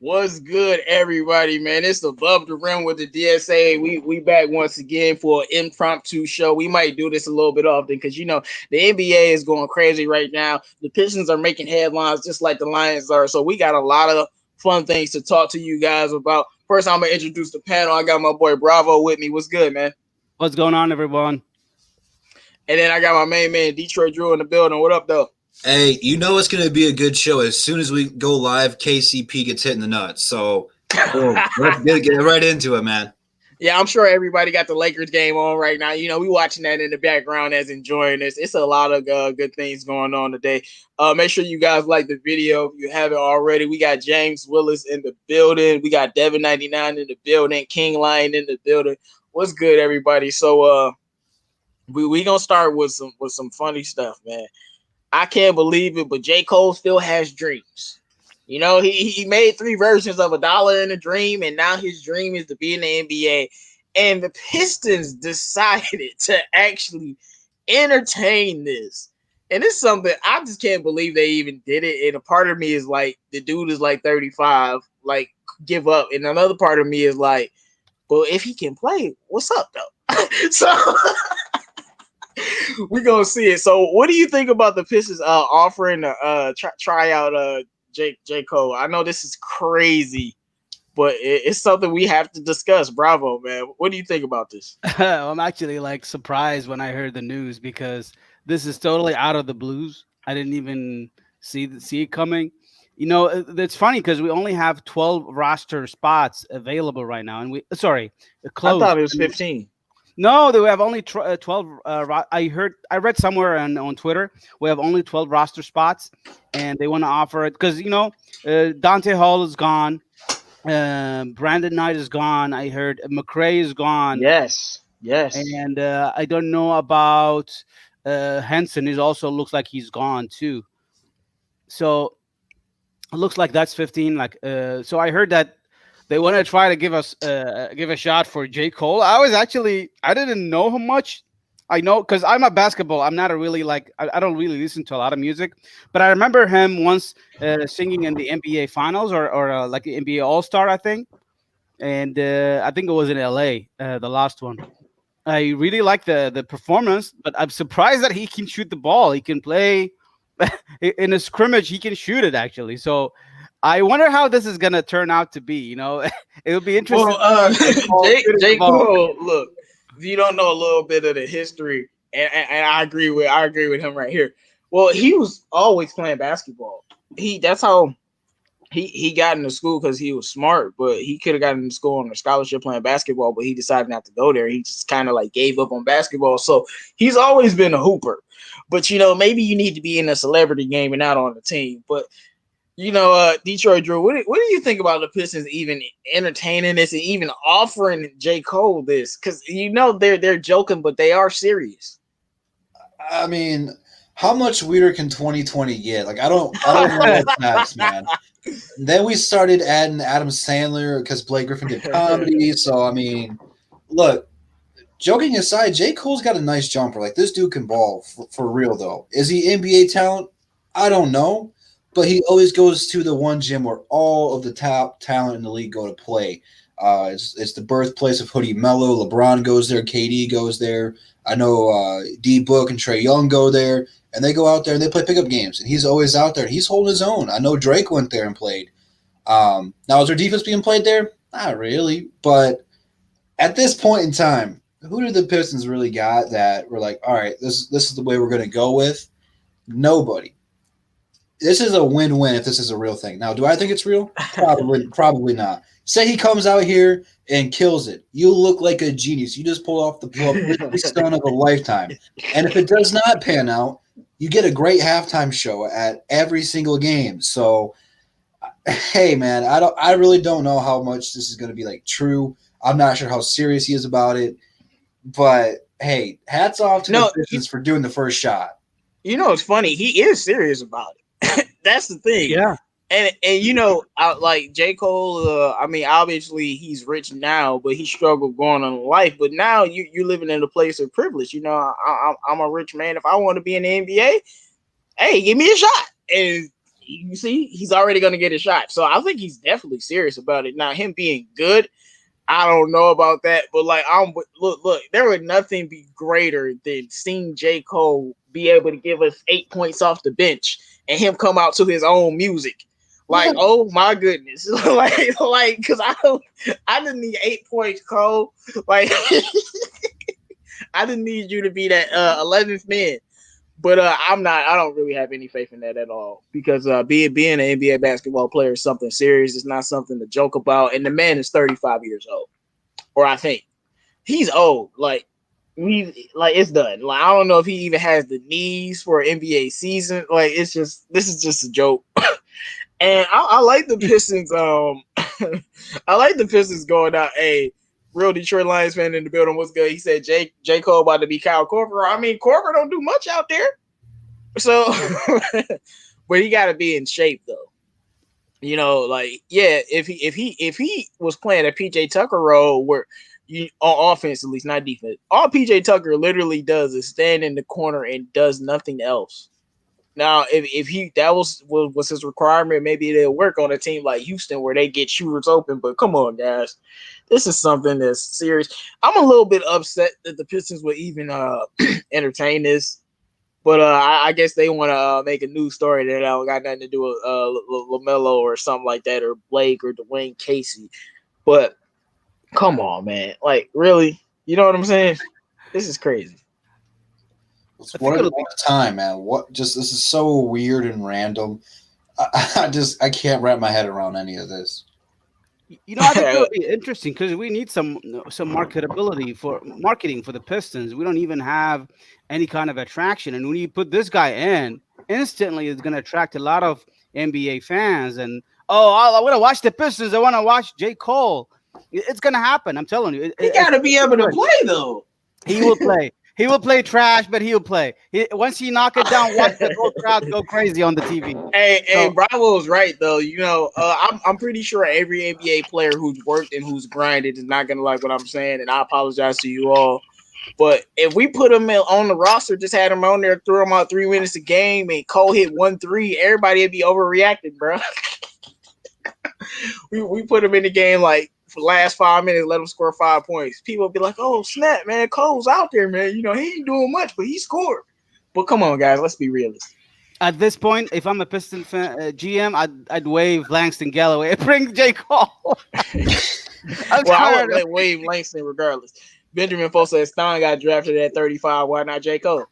What's good, everybody, man? It's Above the Rim with the DSA. We back once again for an impromptu show. We might do this a little bit often because, the NBA is going crazy right now. The Pistons are making headlines just like the Lions are. So we got a lot of fun things to talk to you guys about. First, I'm going to introduce the panel. I got my boy Bravo with me. What's good, man? What's going on, everyone? And then I got my main man, Detroit Drew, in the building. What up, though? Hey, you know it's going to be a good show. As soon as we go live, KCP gets hit in the nuts. So let's get right into it, man. Yeah, I'm sure everybody got the Lakers game on right now. We watching that in the background as enjoying this. It's a lot of good things going on today. Make sure you guys like the video if you haven't already. We got James Willis in the building. We got Devin99 in the building. King Lion in the building. What's good, everybody? So we gonna start with some funny stuff, man. I can't believe it, but J.Cole still has dreams. He made 3 versions of $1 in a Dream, and now his dream is to be in the NBA. And the Pistons decided to actually entertain this. And it's something I just can't believe they even did it. And a part of me is like, the dude is like 35, like, give up. And another part of me is like, well, if he can play, what's up, though? So we're going to see it. So what do you think about the Pistons offering to try out J.Cole? I know this is crazy, but it's something we have to discuss. Bravo, man. What do you think about this? I'm actually surprised when I heard the news because this is totally out of the blues. I didn't even see it coming. It's funny because we only have 12 roster spots available right now, and closed. I thought it was 15. No, we have only 12. I read somewhere on Twitter we have only 12 roster spots, and they want to offer it because Dante Hall is gone, Brandon Knight is gone. I heard McRae is gone. Yes, and I don't know about Henson. He also looks like he's gone too. So it looks like that's 15. So I heard that they want to try to give a shot for J.Cole. I didn't know how much. I know because I'm a basketball. I'm not a really I don't really listen to a lot of music, but I remember him once singing in the NBA Finals or like the NBA All Star, I think, and I think it was in LA, the last one. I really like the performance, but I'm surprised that he can shoot the ball. He can play in a scrimmage. He can shoot it actually. So I wonder how this is gonna turn out to be. It would be interesting. Well, J.Cole, look, if you don't know a little bit of the history, and I agree with him right here. Well, he was always playing basketball. That's how he got into school because he was smart, but he could have gotten into school on a scholarship playing basketball, but he decided not to go there. He just kind of gave up on basketball. So he's always been a hooper. But maybe you need to be in a celebrity game and not on the team. But Detroit Drew, what do you think about the Pistons even entertaining this and even offering J.Cole this? Because they're joking, but they are serious. I mean, how much weirder can 2020 get? I don't know what's next, man. Then we started adding Adam Sandler because Blake Griffin did comedy. So I mean, look, joking aside, J. Cole's got a nice jumper. This dude can ball for real though. Is he NBA talent? I don't know. But he always goes to the one gym where all of the top talent in the league go to play. It's the birthplace of Hoodie Mello. LeBron goes there. KD goes there. I know D Book and Trae Young go there. And they go out there and they play pickup games. And he's always out there. He's holding his own. I know Drake went there and played. Now, is there defense being played there? Not really. But at this point in time, who do the Pistons really got that we're like, all right, this is the way we're going to go with? Nobody. This is a win-win if this is a real thing. Now, do I think it's real? Probably not. Say he comes out here and kills it. You look like a genius. You just pulled off the stunt of a lifetime. And if it does not pan out, you get a great halftime show at every single game. So, hey, man, I really don't know how much this is going to be true. I'm not sure how serious he is about it. But, hey, hats off to the Pistons for doing the first shot. It's funny. He is serious about it. That's the thing. Yeah. And J. Cole, obviously he's rich now, but he struggled going on in life. But now you're living in a place of privilege. I'm a rich man. If I want to be in the NBA, hey, give me a shot. And you see, he's already going to get a shot. So I think he's definitely serious about it. Now, him being good, I don't know about that, but like, look, there would nothing be greater than seeing J. Cole be able to give us 8 points off the bench and him come out to his own music. Like, oh my goodness, like, because I didn't need 8 points, Cole. Like, I didn't need you to be that 11th man. But I don't really have any faith in that at all, because being an NBA basketball player is something serious. It's not something to joke about. And the man is 35 years old, or I think he's old. Like, it's done. Like, I don't know if he even has the knees for an NBA season. Like, this is just a joke. And I like the Pistons. I like the Pistons going out. Hey, real Detroit Lions fan in the building. What's good? He said J. Cole about to be Kyle Korver. I mean, Korver don't do much out there. So, but he got to be in shape though. You know, like, yeah, if he was playing a PJ Tucker role where you on offense, at least not defense, all PJ Tucker literally does is stand in the corner and does nothing else. Now, if that was his requirement, maybe it'll work on a team like Houston where they get shooters open. But come on, guys, this is something that's serious. I'm a little bit upset that the Pistons would even entertain this, but I guess they want to make a news story that don't got nothing to do with LaMelo or something like that, or Blake or Dwayne Casey. But come on, man, like, really, you know what I'm saying? This is crazy. It's one at a time, man. This is so weird and random. I can't wrap my head around any of this. You know, I think it'll be interesting because we need some marketability for marketing for the Pistons. We don't even have any kind of attraction, and when you put this guy in, instantly it's going to attract a lot of NBA fans. And I want to watch the Pistons. I want to watch J. Cole. It's going to happen. I'm telling you. He got to be able to play though. He will play. He will play trash, but he'll play. Once he knock it down, watch the whole crowd go crazy on the TV. Hey, Bravo's right though. You know, I'm pretty sure every NBA player who's worked and who's grinded is not gonna like what I'm saying, and I apologize to you all. But if we put him on the roster, just had him on there, threw him out 3 minutes a game, and Cole hit 1-3, everybody would be overreacting, bro. we put him in the game like for the last 5 minutes, let him score 5 points. People be like, "Oh snap, man! Cole's out there, man. You know, he ain't doing much, but he scored." But come on, guys, let's be realistic. At this point, if I'm a Piston fan, GM, I'd wave Langston Galloway and bring J. Cole. I would wave Langston regardless. Benjamin Foe says Stein got drafted at 35. Why not J. Cole?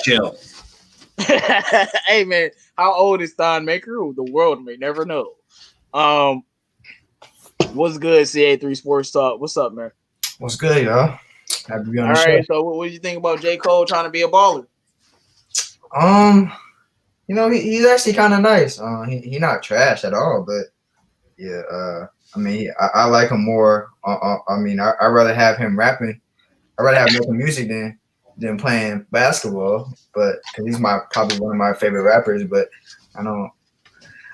Chill. Hey man, how old is Stein Maker? The world may never know. What's good, CA3 Sports Talk? What's up, man? What's good, y'all? Happy to be on the show. All right, so what do you think about J. Cole trying to be a baller? You know, he's actually kind of nice. He not trash at all, but yeah, I mean, I like him more. I mean, I'd rather have him rapping. I'd rather have making music than playing basketball. But because he's probably one of my favorite rappers. But I don't.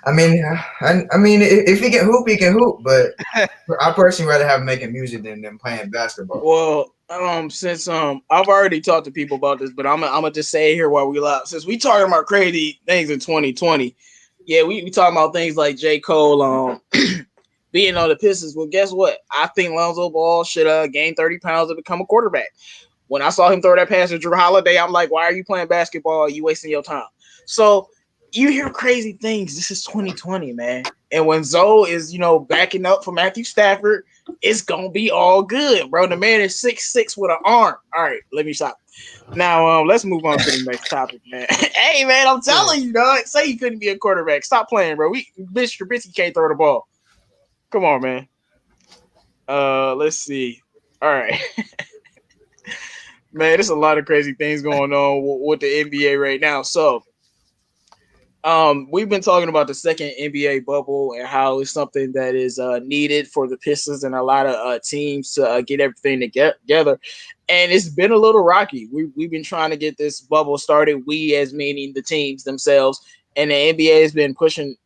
I mean, if he can hoop, he can hoop. But I personally rather have him making music than playing basketball. Well, since I've already talked to people about this, but I'm gonna just say it here while we live. Since we talking about crazy things in 2020, yeah, we talking about things like J. Cole being on the Pistons. Well, guess what? I think Lonzo Ball should gain 30 pounds to become a quarterback. When I saw him throw that pass to Drew Holiday, I'm like, why are you playing basketball? You wasting your time. So you hear crazy things. This is 2020, man. And when Zoe is, backing up for Matthew Stafford, it's going to be all good, bro. The man is 6'6" with an arm. All right, let me stop. Now, let's move on to the next topic, man. Hey, man, I'm telling you, dog. Say you couldn't be a quarterback. Stop playing, bro. Mr. Trubisky can't throw the ball. Come on, man. Let's see. All right. Man, there's a lot of crazy things going on with the NBA right now. So, we've been talking about the second NBA bubble and how it's something that is needed for the Pistons and a lot of teams to get everything together. And it's been a little rocky. We've been trying to get this bubble started. We, as meaning the teams themselves, and the NBA has been pushing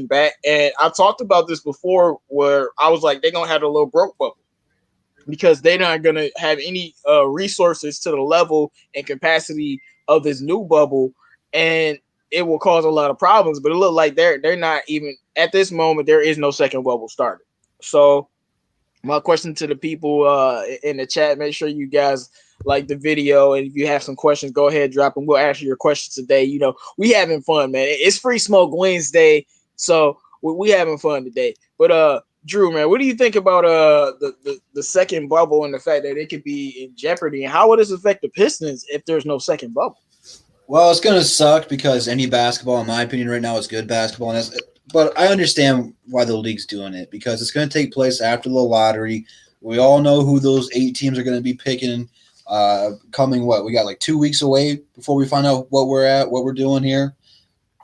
back. And I talked about this before, where I was like, they're gonna have a little broke bubble because they're not gonna have any resources to the level and capacity of this new bubble. And it will cause a lot of problems. But it look like they're not even at this moment. There is no second bubble started. So my question to the people in the chat: make sure you guys like the video, and if you have some questions, go ahead, drop them. We'll answer your questions today. You know, we having fun, man. It's Free Smoke Wednesday, so we having fun today. But Drew, man, what do you think about the second bubble and the fact that it could be in jeopardy, and how would this affect the Pistons if there's no second bubble? Well, it's going to suck because any basketball, in my opinion, right now is good basketball. But I understand why the league's doing it because it's going to take place after the lottery. We all know who those 8 teams are going to be picking. Coming, we got like 2 weeks away before we find out what we're doing here.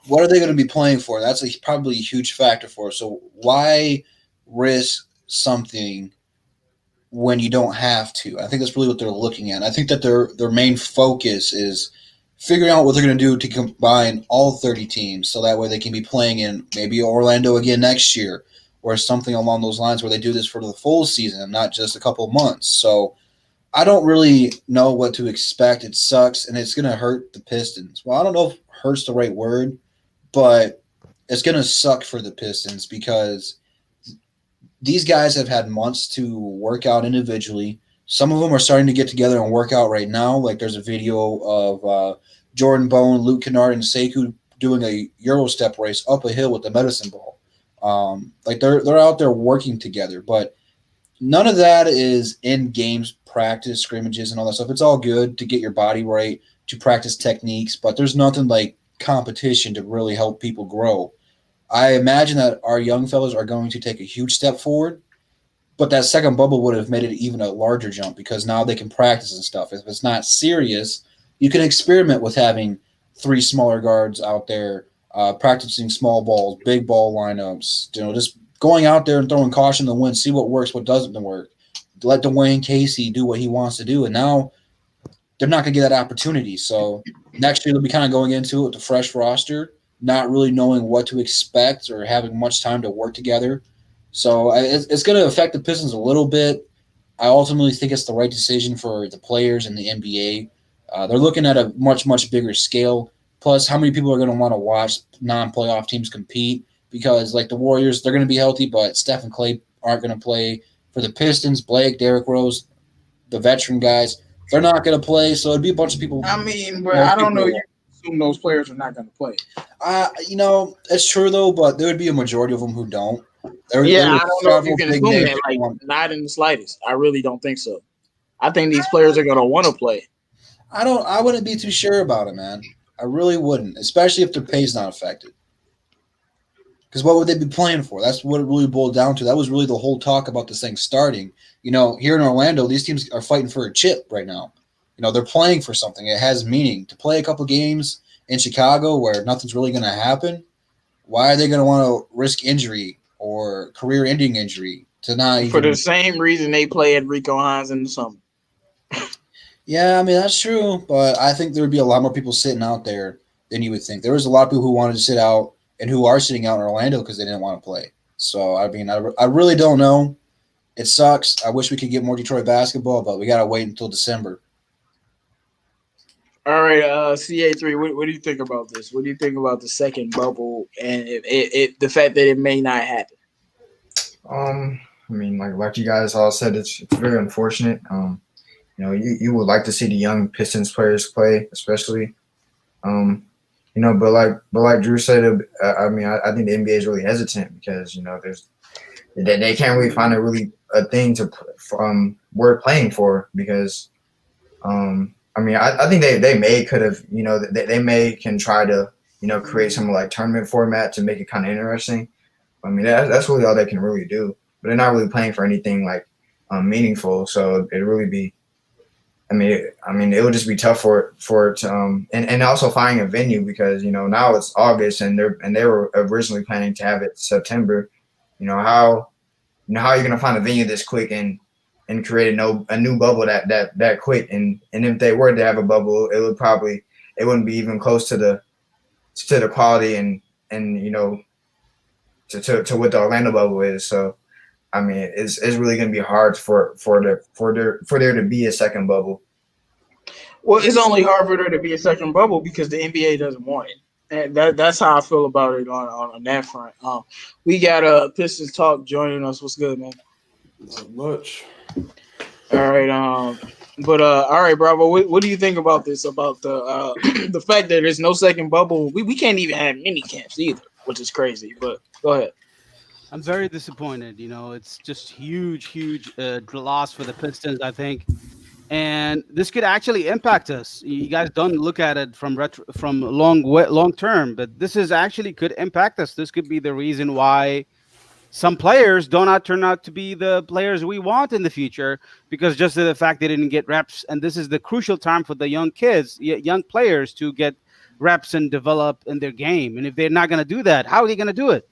What are they going to be playing for? That's probably a huge factor for us. So why risk something when you don't have to? I think that's really what they're looking at. I think that their main focus is figuring out what they're going to do to combine all 30 teams so that way they can be playing in maybe Orlando again next year or something along those lines where they do this for the full season, not just a couple of months. So I don't really know what to expect. It sucks, and it's going to hurt the Pistons. Well, I don't know if hurt's the right word, but it's going to suck for the Pistons because these guys have had months to work out individually. Some of them are starting to get together and work out right now. Like there's a video of Jordan Bone, Luke Kennard, and Sekou doing a Euro step race up a hill with the medicine ball. Like they're out there working together, but none of that is in games, practice, scrimmages, and all that stuff. It's all good to get your body right, to practice techniques, but there's nothing like competition to really help people grow. I imagine that our young fellas are going to take a huge step forward, but that second bubble would have made it even a larger jump because now they can practice and stuff. If it's not serious, you can experiment with having 3 smaller guards out there practicing small balls, big ball lineups, just going out there and throwing caution to the wind, see what works, what doesn't work. Let Dwayne Casey do what he wants to do, and now they're not going to get that opportunity. So next year they'll be kind of going into it with a fresh roster, not really knowing what to expect or having much time to work together. So it's going to affect the Pistons a little bit. I ultimately think it's the right decision for the players and the NBA. They're looking at a much, much bigger scale. Plus, how many people are going to want to watch non-playoff teams compete? Because, like the Warriors, they're going to be healthy, but Steph and Clay aren't going to play. For the Pistons, Blake, Derrick Rose, the veteran guys, they're not going to play. So it'd be a bunch of people. I mean, but I don't know. You assume those players are not going to play. It's true, though, but there would be a majority of them who don't. I don't know if you can assume that. Like, not in the slightest. I really don't think so. I think these players are going to want to play. I wouldn't be too sure about it, man. I really wouldn't, especially if their pay's not affected. Because what would they be playing for? That's what it really boiled down to. That was really the whole talk about this thing starting. Here in Orlando, these teams are fighting for a chip right now. They're playing for something. It has meaning. To play a couple games in Chicago where nothing's really going to happen, why are they going to want to risk injury or career-ending injury to not even... For the same reason they play at Rico Hines in the summer. Yeah, I mean, that's true, but I think there would be a lot more people sitting out there than you would think. There was a lot of people who wanted to sit out and who are sitting out in Orlando because they didn't want to play. So, I mean, I really don't know. It sucks. I wish we could get more Detroit basketball, but we got to wait until December. All right, CA3, what do you think about this? What do you think about the second bubble and the fact that it may not happen? I mean, like you guys all said, it's very unfortunate. You would like to see the young Pistons players play, especially. But like Drew said, I think the NBA is really hesitant because they can't really find a thing to worth playing for because I think they may could have they can try to create some like tournament format to make it kind of interesting. I mean that's really all they can really do, but they're not really playing for anything like meaningful. So it'd really be. I mean, it would just be tough for it to and also finding a venue because now it's August and they were originally planning to have it September. How are you gonna find a venue this quick and create a new bubble that quick and if they were to have a bubble, it wouldn't be even close to the quality and to what the Orlando bubble is. So I mean, it's really going to be hard for there to be a second bubble. Well, it's only hard for there to be a second bubble because the NBA doesn't want it. And that's how I feel about it on that front. We got Pistons Talk joining us. What's good, man? Not much. All right. But all right, Bravo. What do you think about this? About the the fact that there's no second bubble. We can't even have mini camps either, which is crazy. But go ahead. I'm very disappointed. You know, it's just huge loss for the Pistons, I think. And this could actually impact us. You guys don't look at it from long term, but this is actually could impact us. This could be the reason why some players do not turn out to be the players we want in the future because just of the fact they didn't get reps. And this is the crucial time for the young kids, young players to get reps and develop in their game. And if they're not going to do that, how are they going to do it?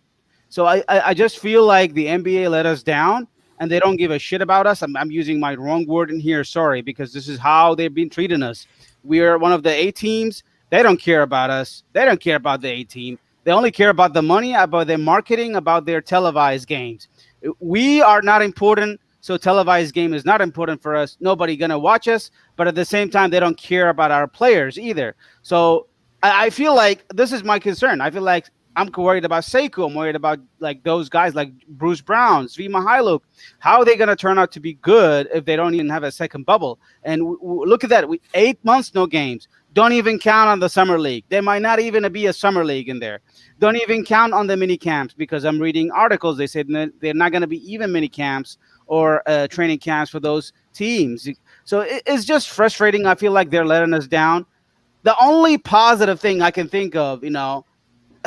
So I just feel like the NBA let us down and they don't give a shit about us. I'm using my wrong word in here. Sorry, because this is how they've been treating us. We are one of the A teams. They don't care about us. They don't care about the A team. They only care about the money, about their marketing, about their televised games. We are not important. So televised game is not important for us. Nobody going to watch us. But at the same time, they don't care about our players either. So I feel like this is my concern. I feel like I'm worried about Sekou. I'm worried about like those guys like Bruce Brown, Svi Mihailuk. How are they going to turn out to be good if they don't even have a second bubble? And look at that. 8 months, no games. Don't even count on the summer league. There might not even be a summer league in there. Don't even count on the mini camps because I'm reading articles. They said they're not going to be even mini camps or training camps for those teams. So it's just frustrating. I feel like they're letting us down. The only positive thing I can think of,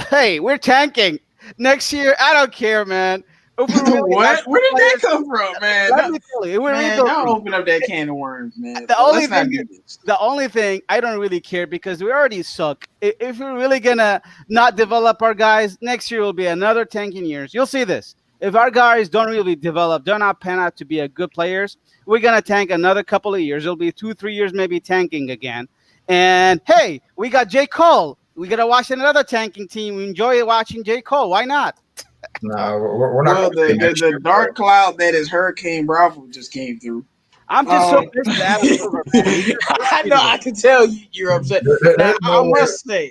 hey, we're tanking next year. I don't care, man. What? Where did that come from, man? Let me tell you, don't open up that can of worms, man. The only thing I don't really care because we already suck. If we're really gonna not develop our guys, next year will be another tanking years. You'll see this. If our guys don't really develop, do not pan out to be a good players, we're gonna tank another couple of years. It'll be 2-3 years, maybe tanking again. And hey, we got J.Cole. We gotta watch another tanking team. We enjoy watching J.Cole. Why not? No, we're not. Well, the dark cloud that is Hurricane Bravo just came through. I'm just so pissed at Adam Silver, man. I know. I can tell you're upset. Now, I must say,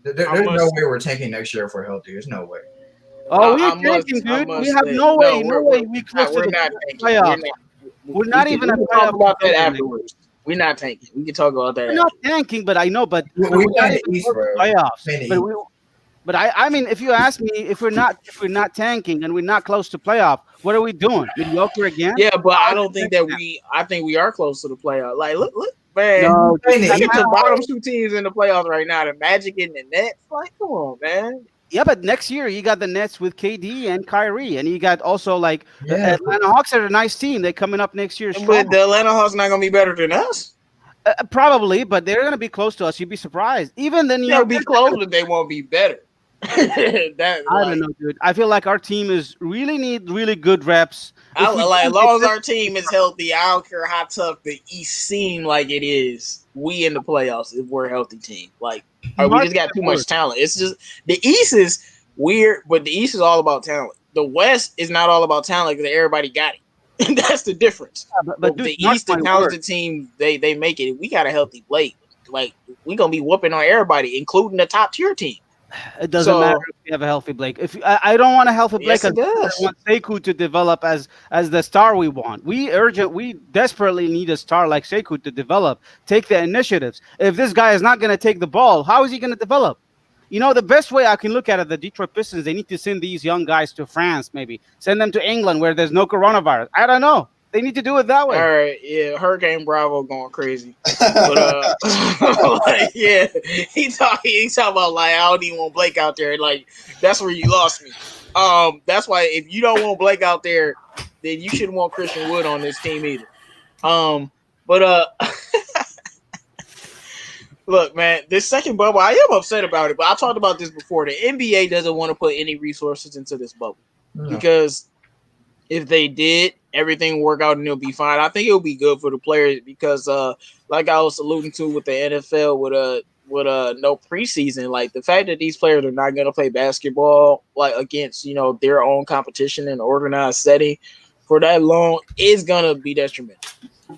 there's no way we're tanking next year if we're healthy. There's no way. Oh, we're tanking, dude. We have no way. We close to the playoffs. We're not even talk about that afterwards. We're not tanking. We can talk about that. We're not tanking, but I know. But we're not in the East, bro. Playoffs. But I mean, if you ask me, if we're not tanking and we're not close to playoff, what are we doing? Mediocre again? Yeah, but I don't think that I think we are close to the playoff. Like, look, man. No, the bottom two teams in the playoffs right now, the Magic and the Nets. Like, come on, man. Yeah, but next year you got the Nets with KD and Kyrie, and you got also like Atlanta Hawks are a nice team. They're coming up next year. But the Atlanta Hawks not gonna be better than us. Probably, but they're gonna be close to us. You'd be surprised. Even then, they'll be close, but they won't be better. I don't know, dude. I feel like our team is need really good reps. As long as our team is healthy, I don't care how tough the East seem like it is. We in the playoffs if we're a healthy team. Like, we just got too much talent. It's just the East is weird, but the East is all about talent. The West is not all about talent because everybody got it. That's the difference. Yeah, but dude, the East, the talented team, they make it. We got a healthy Blake. Like, we gonna be whooping on everybody, including the top tier team. It doesn't matter if we have a healthy Blake. If I don't want a healthy Blake, yes, it does. I want Sekou to develop as the star we want. We desperately need a star like Sekou to develop, take the initiatives. If this guy is not going to take the ball, how is he going to develop? The best way I can look at it, the Detroit Pistons, they need to send these young guys to France, maybe send them to England where there's no coronavirus. I don't know. They need to do it that way. All right, yeah, Hurricane Bravo going crazy, but like, yeah, he talking about like I don't even want Blake out there. Like, that's where you lost me. That's why if you don't want Blake out there, then you shouldn't want Christian Wood on this team either. But look, man, this second bubble, I am upset about it. But I talked about this before. The NBA doesn't want to put any resources into this bubble because if they did, everything will work out and it'll be fine. I think it'll be good for the players because, like I was alluding to with the NFL, with no preseason, like the fact that these players are not going to play basketball like against their own competition in an organized setting for that long is going to be detrimental.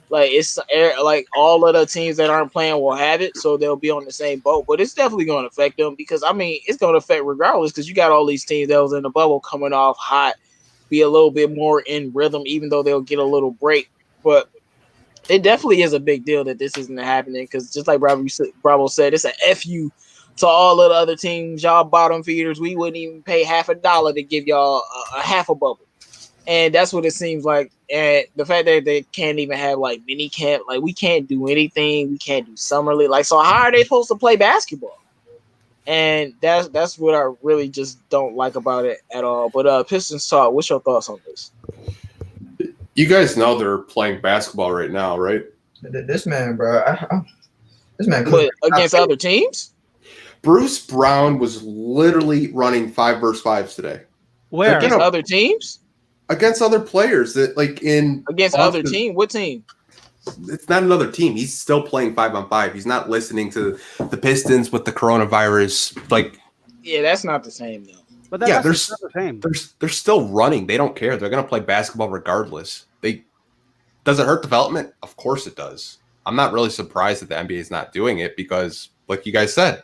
Like it's like all of the teams that aren't playing will have it, so they'll be on the same boat. But it's definitely going to affect them because I mean it's going to affect regardless because you got all these teams that was in the bubble coming off hot, be a little bit more in rhythm, even though they'll get a little break. But it definitely is a big deal that this isn't happening because just like Bravo said, it's a fu to all of the other teams. Y'all bottom feeders, we wouldn't even pay $50 to give y'all a half a bubble. And that's what it seems like. And the fact that they can't even have like mini camp, like we can't do anything, we can't do summer league. Like, so how are they supposed to play basketball? And that's what I really just don't like about it at all. But Pistons talk, what's your thoughts on this? You guys know they're playing basketball right now, right? This man, bro. This man. But against other teams? Bruce Brown was literally running 5 versus 5s today. Where? Against other teams? Against other players that like in against Boston, other team. What team? It's not another team. He's still playing 5-on-5. He's not listening to the Pistons with the coronavirus. Like, yeah, that's not the same though. But they're the same. They're still running. They don't care. They're gonna play basketball regardless. Does it hurt development? Of course it does. I'm not really surprised that the NBA is not doing it because, like you guys said,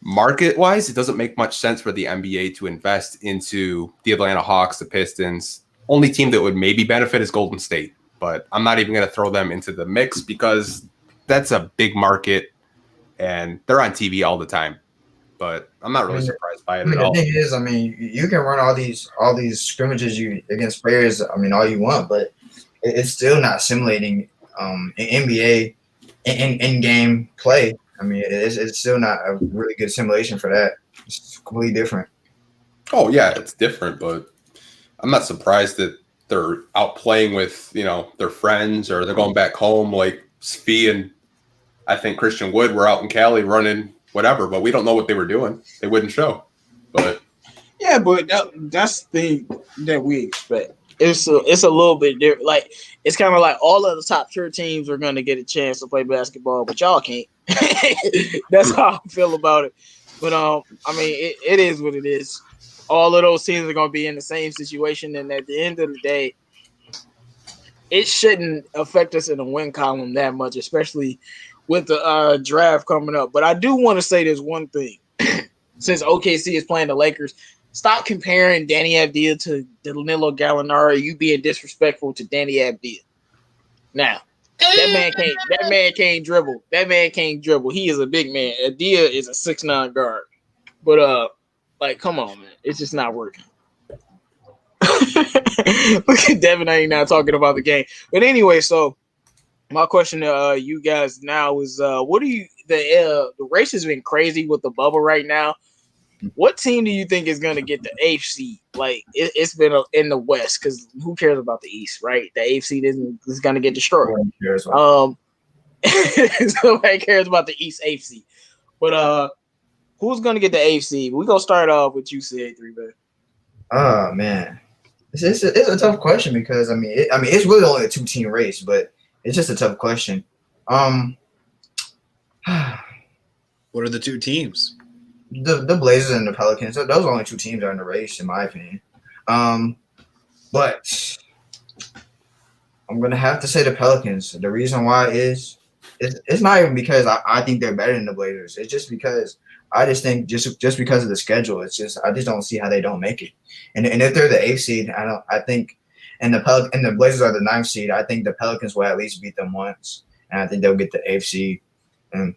market-wise, it doesn't make much sense for the NBA to invest into the Atlanta Hawks, the Pistons. Only team that would maybe benefit is Golden State, but I'm not even going to throw them into the mix because that's a big market and they're on TV all the time. But I'm not really surprised by it at all. The thing is, I mean, you can run all these scrimmages against players, I mean, all you want, but it's still not simulating an NBA in-game play. I mean, it's still not a really good simulation for that. It's completely different. Oh, yeah, it's different, but I'm not surprised that they're out playing with, their friends or they're going back home like Svi and I think Christian Wood were out in Cali running whatever, but we don't know what they were doing. They wouldn't show. But yeah, but that's the thing that we expect. It's a little bit different. Like it's kind of like all of the top tier teams are going to get a chance to play basketball, but y'all can't. That's how I feel about it. But I mean, it is what it is. All of those teams are going to be in the same situation, and at the end of the day, it shouldn't affect us in the win column that much, especially with the draft coming up. But I do want to say this one thing: since OKC is playing the Lakers. Stop comparing Danny Avdija to Danilo Gallinari. You being disrespectful to Danny Avdija. Now, that man can't dribble. That man can't dribble. He is a big man. Avdija is a 6'9" guard. But like, come on, man. It's just not working. Look at Devin ain't now talking about the game. But anyway, so my question to you guys now is what do you the race has been crazy with the bubble right now. What team do you think is going to get the eighth seed? Like it's been in the West because who cares about the East, right? The eighth seed is going to get destroyed. Nobody cares about the East eighth seed. But who's going to get the eighth seed? We're gonna start off with you, CA3, man. Oh man, it's a tough question because I mean it's really only a 2-team race, but it's just a tough question. What are the 2 teams? The Blazers and the Pelicans. Those are only 2 teams that are in the race, in my opinion. But I'm gonna have to say the Pelicans. The reason why is it's not even because I think they're better than the Blazers. It's just because I just think just because of the schedule. It's just I just don't see how they don't make it. And if they're the 8th seed, I think and the Blazers are the 9th seed. I think the Pelicans will at least beat them once, and I think they'll get the 8th seed. And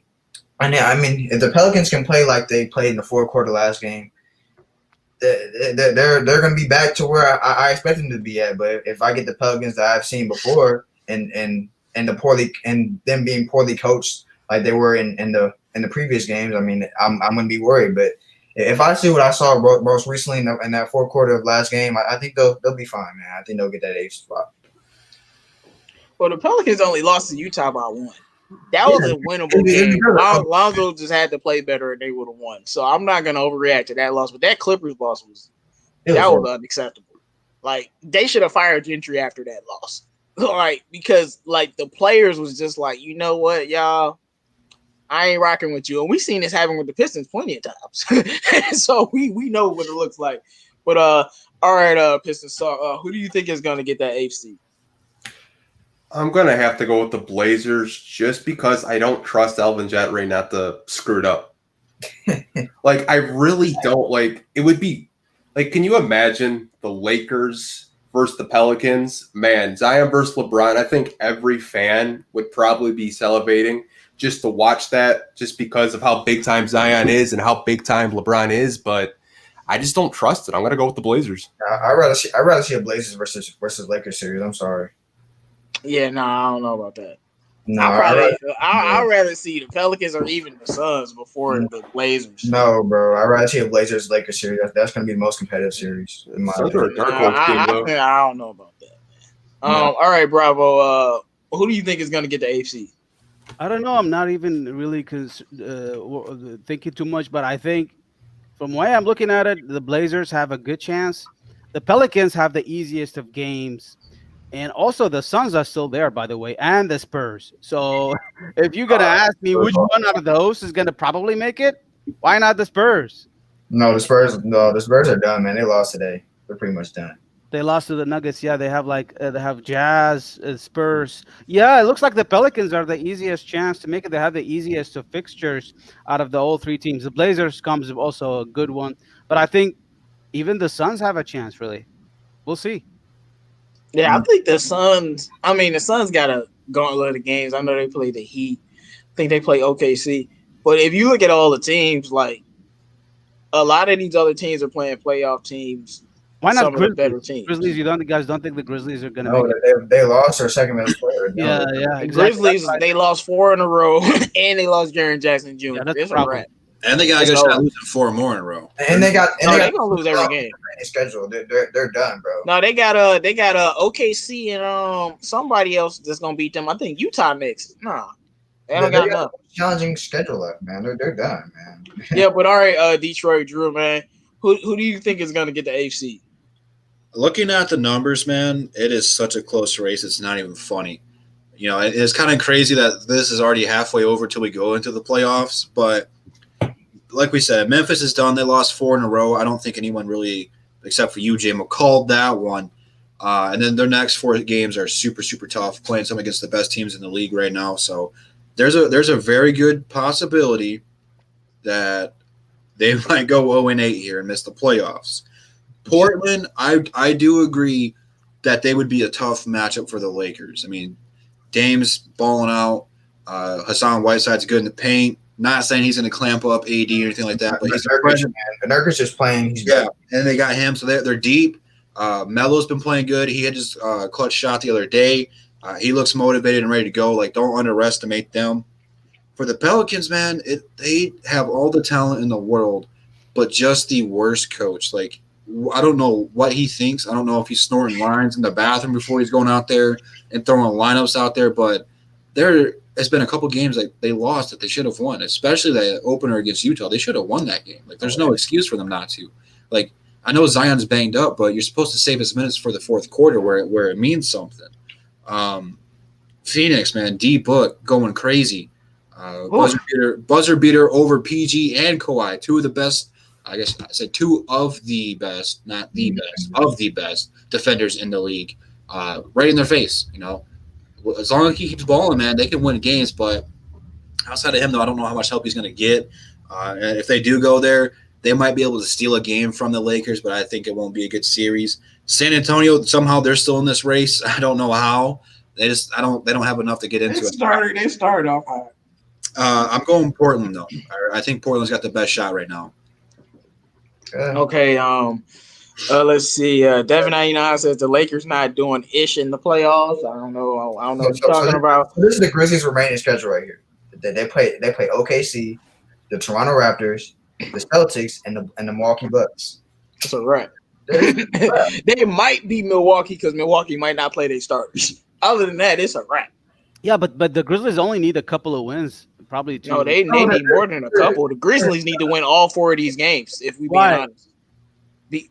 I mean, if the Pelicans can play like they played in the fourth quarter last game, they're going to be back to where I expect them to be at. But if I get the Pelicans that I've seen before, and them being poorly coached like they were in the previous games, I mean, I'm going to be worried. But if I see what I saw most recently in that fourth quarter of last game, I think they'll be fine, man. I think they'll get that 8th spot. Well, the Pelicans only lost to Utah by 1. That was a winnable game. Lonzo just had to play better and they would have won. So I'm not going to overreact to that loss. But that Clippers loss was unacceptable. Like, they should have fired Gentry after that loss. Like, because, like, the players was just like, you know what, y'all? I ain't rocking with you. And we seen this happen with the Pistons plenty of times. So we know what it looks like. But, all right, Pistons. So who do you think is going to get that 8th seed? I'm gonna have to go with the Blazers just because I don't trust Elvin Gentry not to screw it up. Like, I really don't. Like, it would be like, can you imagine the Lakers versus the Pelicans? Man, Zion versus LeBron. I think every fan would probably be salivating just to watch that, just because of how big time Zion is and how big time LeBron is. But I just don't trust it. I'm gonna go with the Blazers. I'd rather see a Blazers versus Lakers series. I'm sorry. Yeah, no, I don't know about that. No, I'd rather see the Pelicans or even the Suns before the Blazers. No, bro. I'd rather see a Blazers Lakers series. That's going to be the most competitive series. In my Suns are a opinion. dark horse team, though. I don't know about that. All right, Bravo. Who do you think is going to get the AFC? I don't know. I'm not even really thinking too much, but I think from the way I'm looking at it, the Blazers have a good chance. The Pelicans have the easiest of games. And also the Suns are still there, by the way, and the Spurs. So if you're going to ask me which one out of those is going to probably make it, why not the Spurs? No, the Spurs are done, man. They lost today. They're pretty much done. They lost to the Nuggets. Yeah, they have they have Jazz, Spurs. Yeah, it looks like the Pelicans are the easiest chance to make it. They have the easiest of fixtures out of the all three teams. The Blazers comes also a good one. But I think even the Suns have a chance, really. We'll see. Yeah, I think the Suns. I mean, the Suns got a gauntlet of games. I know they play the Heat. I think they play OKC. But if you look at all the teams, like a lot of these other teams are playing playoff teams. Why not some of the better teams? Grizzlies? You guys don't think the Grizzlies are going to No, make it? they lost their second best player. Yeah, The exactly. Grizzlies, they lost 4 in a row, and they lost Jaren Jackson Jr. Yeah, that's It's the a problem. wrap. And they got a good shot losing 4 more in a row. And they got They're gonna lose every game. Schedule. They're done, bro. No, they got OKC and somebody else that's gonna beat them. I think Utah next. Nah, they don't got enough. Challenging schedule left, man. They're done, man. Yeah, but all right, Detroit, Drew, man. Who do you think is gonna get the AFC? Looking at the numbers, man, it is such a close race. It's not even funny. You know, it's kind of crazy that this is already halfway over till we go into the playoffs. But like we said, Memphis is done. They lost 4 in a row. I don't think anyone really, except for you, J.Cole, called that one. And then their next 4 games are super, super tough, playing some against the best teams in the league right now. So there's a very good possibility that they might go 0-8 here and miss the playoffs. Portland, I do agree that they would be a tough matchup for the Lakers. I mean, Dame's balling out. Hassan Whiteside's good in the paint. Not saying he's going to clamp up AD or anything like that, but he's Nurkic just playing. And they got him, so they're deep. Melo's been playing good. He had just clutch shot the other day. He looks motivated and ready to go. Like, don't underestimate them. For the Pelicans, man, they have all the talent in the world, but just the worst coach. Like, I don't know what he thinks. I don't know if he's snoring lines in the bathroom before he's going out there and throwing lineups out there, but there has been a couple games that they lost that they should have won, especially the opener against Utah. They should have won that game. Like, there's no excuse for them not to. Like, I know Zion's banged up, but you're supposed to save his minutes for the fourth quarter where it means something. Phoenix, man, D-Book going crazy. Buzzer beater over PG and Kawhi, 2 of the best. I guess I said 2 of the best, not the best, of the best defenders in the league, right in their face. You know, as long as he keeps balling, man, they can win games. But outside of him, though, I don't know how much help he's going to get. And if they do go there, they might be able to steal a game from the Lakers, but I think it won't be a good series. San Antonio, somehow they're still in this race. I don't know how. They don't have enough to get into it. They started off high. I'm going Portland though. I think Portland's got the best shot right now. Okay, let's see. Devin 99 says the Lakers not doing ish in the playoffs. I don't know what you're talking about. This is the Grizzlies' remaining schedule right here. They play OKC, the Toronto Raptors, the Celtics, and the Milwaukee Bucks. That's a wrap. They might be Milwaukee because Milwaukee might not play their starters. Other than that, it's a wrap. Yeah, but the Grizzlies only need a couple of wins, probably 2. No, they need more than a couple. The Grizzlies need to win all 4 of these games, if we be honest.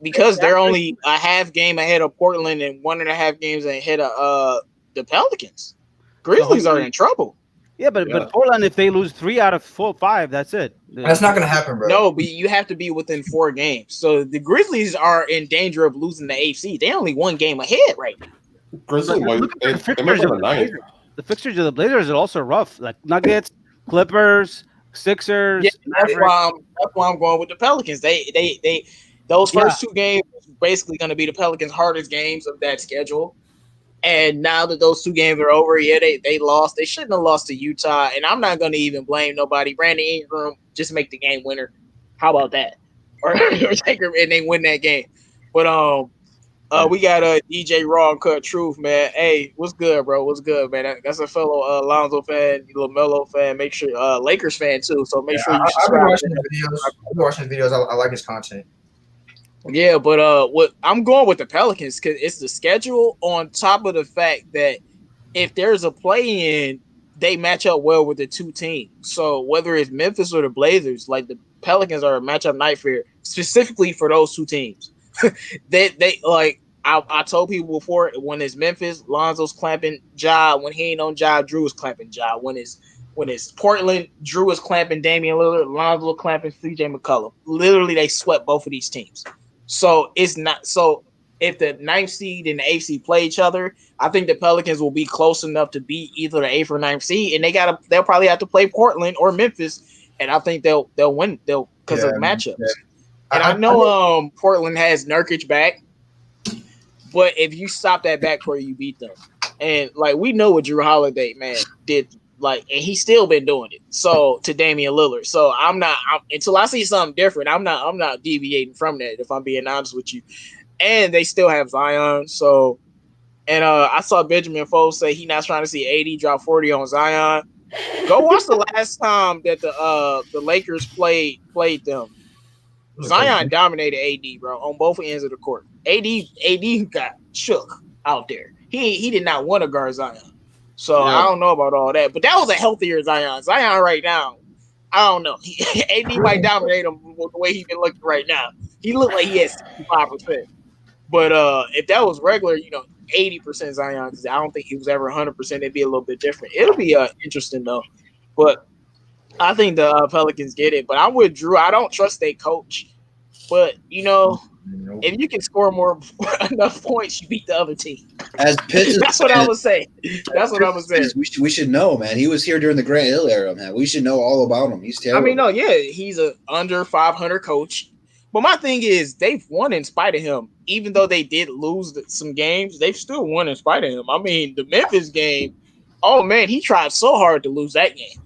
Because they're only a half game ahead of Portland and 1.5 games ahead of the Pelicans. Grizzlies are in trouble. Yeah, but Portland, if they lose 3 out of 5, that's it. That's not going to happen, bro. No, but you have to be within 4 games. So the Grizzlies are in danger of losing the AFC. They only 1 game ahead right now. Grizzly Look might at they, the they might fixtures win of the the ninth. Blazers. The fixtures of the Blazers are also rough. Like Nuggets, Clippers, Yeah, Sixers, that's Mavericks. why I'm going with the Pelicans. They those Yeah, first two games was basically going to be the Pelicans' hardest games of that schedule. And now that those two games are over, yeah, they lost. They shouldn't have lost to Utah. And I'm not going to even blame nobody. Brandon Ingram just make the game winner. How about that? Or take her and they win that game. But we got a DJ Raw and Cut Truth, man. Hey, what's good, bro? What's good, man? That's a fellow Lonzo fan, LaMelo fan. Make sure Lakers fan too. So make sure you I've been subscribe. watching the videos. I've been watching the videos. I like his content. Yeah, but what I'm going with the Pelicans because it's the schedule on top of the fact that if there's a play-in, they match up well with the two teams. So whether it's Memphis or the Blazers, like the Pelicans are a matchup nightmare specifically for those two teams. They like I told people before when it's Memphis, Lonzo's clamping Ja. When he ain't on Ja, Drew is clamping Ja. When it's Portland, Drew is clamping Damian Lillard, Lonzo clamping CJ McCollum. Literally, they swept both of these teams. So it's not so if the ninth seed and the eighth seed play each other, I think the Pelicans will be close enough to beat either the eighth or ninth seed, and they'll probably have to play Portland or Memphis, and I think they'll win because of matchups. Yeah. And I know Portland has Nurkic back, but if you stop that backcourt, you beat them. And like we know what Drew Holiday did, like, and he's still been doing it. So to Damian Lillard, so until I see something different, I'm not deviating from that. If I'm being honest with you, and they still have Zion. So, and I saw Benjamin Foles say he not trying to see AD drop 40 on Zion. Go watch the last time that the Lakers played them. Zion dominated AD, bro, on both ends of the court. AD got shook out there. He did not want to guard Zion. So I don't know about all that, but that was a healthier Zion. Zion right now, I don't know. AD might dominate him the way he's been looking right now. He looked like he had 65%. But if that was regular, 80% Zion, because I don't think he was ever 100%. It'd be a little bit different. It'll be interesting though. But I think the Pelicans get it. But I'm with Drew. I don't trust their coach. But if you can score more enough points, you beat the other team. As Pitts, That's what I was saying. That's what I was saying. We should know, man. He was here during the Grant Hill era, man. We should know all about him. He's terrible. I mean, no, yeah, he's a under 500 coach. But my thing is, they've won in spite of him. Even though they did lose some games, they've still won in spite of him. I mean, the Memphis game, oh man, he tried so hard to lose that game.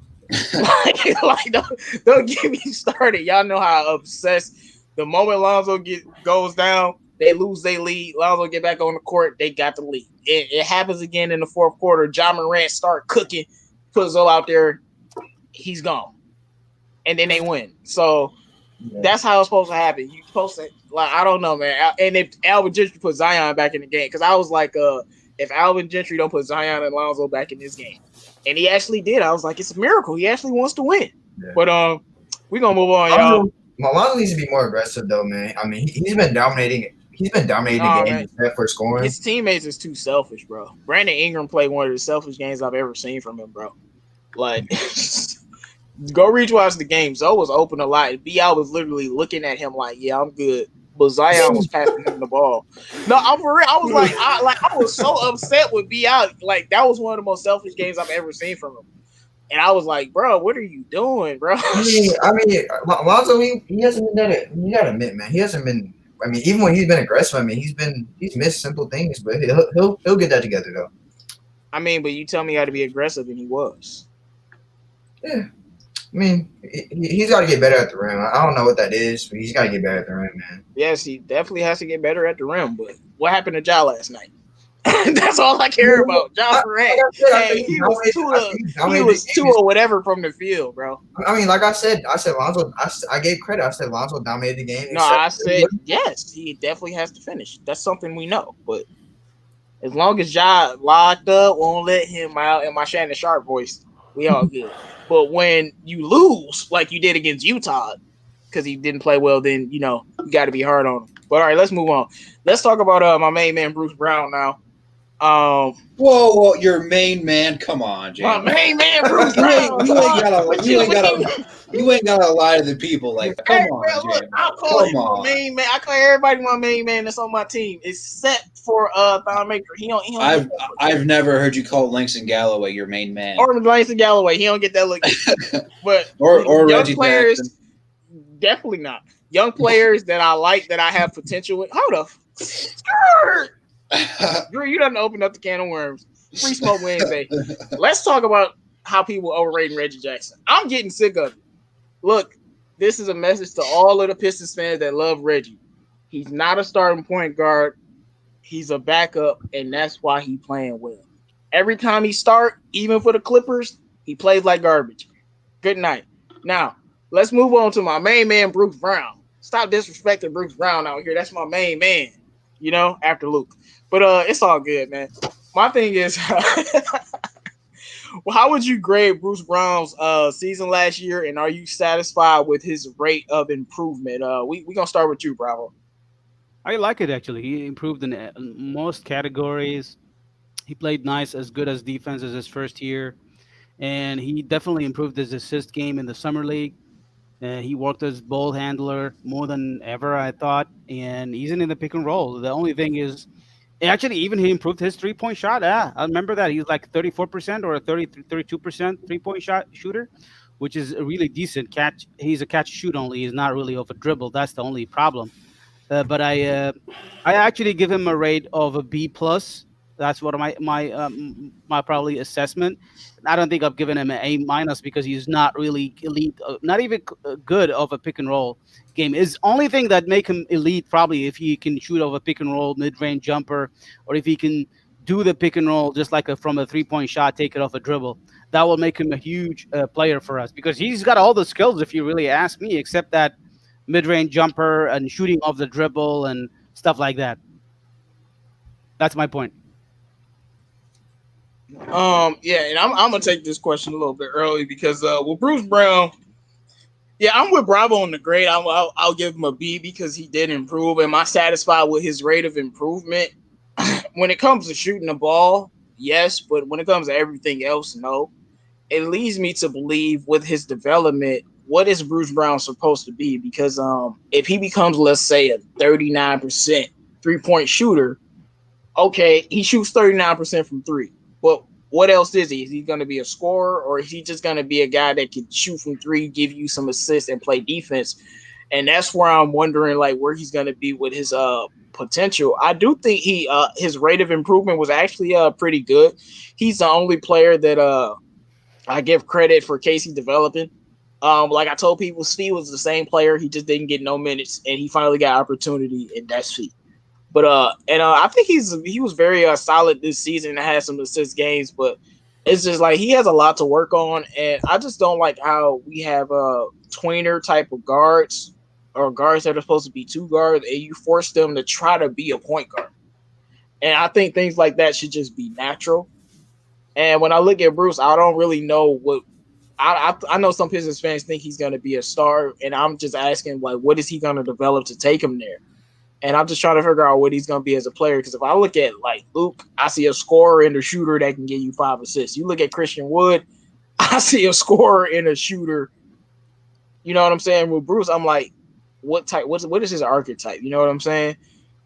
Don't get me started. Y'all know how obsessed. The moment Lonzo goes down, they lose their lead. Lonzo get back on the court, they got the lead. It happens again in the fourth quarter. Ja Morant start cooking, put Zoe out there, he's gone, and then they win. So that's how it's supposed to happen. You supposed to I don't know, man. And if Alvin Gentry put Zion back in the game, because I was like, if Alvin Gentry don't put Zion and Lonzo back in this game, and he actually did, I was like, it's a miracle. He actually wants to win. Yeah. But we're gonna move on, y'all. Lonzo needs to be more aggressive, though, man. I mean, he's been dominating. He's been dominating the game except for scoring. His teammates is too selfish, bro. Brandon Ingram played one of the selfish games I've ever seen from him, bro. Like, go rewatch the game. Zoe was open a lot. B.I. was literally looking at him like, yeah, I'm good. But Zion was passing him the ball. No, I'm for real. I was like, I was so upset with B.I. Like, that was one of the most selfish games I've ever seen from him. And I was like, bro, what are you doing, bro? I mean, Lonzo, he hasn't been that. You gotta admit, man, he hasn't been. I mean, even when he's been aggressive, I mean, he's missed simple things, but he'll get that together though. I mean, but you tell me he had to be aggressive, and he was. Yeah, I mean, he's got to get better at the rim. I don't know what that is, but he's got to get better at the rim, man. Yes, he definitely has to get better at the rim. But what happened to Ja last night? That's all I care about. Ja Morant. He was two or whatever from the field, bro. I mean, like I said Lonzo. I gave credit. I said Lonzo dominated the game. No, I said yes. He definitely has to finish. That's something we know. But as long as Ja locked up, won't let him out in my Shannon Sharp voice, we all good. But when you lose like you did against Utah, because he didn't play well, then you got to be hard on him. But all right, let's move on. Let's talk about my main man Bruce Brown now. Whoa, your main man. Come on, My Jamie. main man, Bruce You ain't, Brown. you ain't gotta, What you you ain't mean? gotta, you ain't gotta lie to the people. Like, come Hey, on, bro, look, Jamie. I'll call Come him my on. main man. I call everybody my main man that's on my team, except for Thon Maker. He don't get that look. I've never heard you call Langston Galloway your main man, Or Langston Galloway. He don't get that look. But or young Reggie players, Jackson. definitely not. Young players that I like, that I have potential with. Hold up. Skirt. Drew, you done open up the can of worms. Free Smoke Wednesday. Let's talk about how people overrating Reggie Jackson. I'm getting sick of it. Look, this is a message to all of the Pistons fans that love Reggie. He's not a starting point guard. He's a backup, and that's why he's playing well. Every time he start, even for the Clippers, he plays like garbage. Good night. Now, let's move on to my main man, Bruce Brown. Stop disrespecting Bruce Brown out here. That's my main man, after Luke. But it's all good, man. My thing is, well, how would you grade Bruce Brown's season last year, and are you satisfied with his rate of improvement? We gonna start with you, Bravo. I like it actually. He improved in most categories. He played nice, as good as defense as his first year, and he definitely improved his assist game in the summer league. He worked as ball handler more than ever, I thought, and he's in the pick and roll. The only thing is, actually, even he improved his 3 point shot. Yeah, I remember that. He's like 34% or 32% 3 point shot shooter, which is a really decent catch. He's a catch shoot only. He's not really off a dribble. That's the only problem. But I actually give him a rate of a B plus. That's what my probably assessment. I don't think I've given him an A minus because he's not really elite, not even good of a pick and roll game. Is only thing that make him elite probably if he can shoot over pick and roll, mid range jumper, or if he can do the pick and roll just like from a 3 point shot, take it off a dribble. That will make him a huge player for us because he's got all the skills if you really ask me, except that mid-range jumper and shooting off the dribble and stuff like that. That's my point. Yeah, and I'm gonna take this question a little bit early because with Bruce Brown, yeah, I'm with Bravo on the grade. I'll give him a B because he did improve. Am I satisfied with his rate of improvement? When it comes to shooting the ball, yes, but when it comes to everything else, no. It leads me to believe with his development, what is Bruce Brown supposed to be? Because if he becomes, let's say, a 39% 3 point shooter, okay, he shoots 39% from three. But what else is he? Is he going to be a scorer, or is he just going to be a guy that can shoot from three, give you some assists, and play defense? And that's where I'm wondering, like, where he's going to be with his potential. I do think his rate of improvement was actually pretty good. He's the only player that I give credit for Casey developing. Like I told people, Steve was the same player. He just didn't get no minutes, and he finally got opportunity, and that's Steve. But I think he was very solid this season and had some assist games, but it's just like he has a lot to work on, and I just don't like how we have tweener type of guards or guards that are supposed to be two guards, and you force them to try to be a point guard. And I think things like that should just be natural. And when I look at Bruce, I don't really know what I know some Pistons fans think he's going to be a star, and I'm just asking, like, what is he going to develop to take him there? And I'm just trying to figure out what he's going to be as a player. Because if I look at, like, Luke, I see a scorer and a shooter that can give you 5 assists. You look at Christian Wood, I see a scorer and a shooter. You know what I'm saying? With Bruce, I'm like, what is his archetype? You know what I'm saying?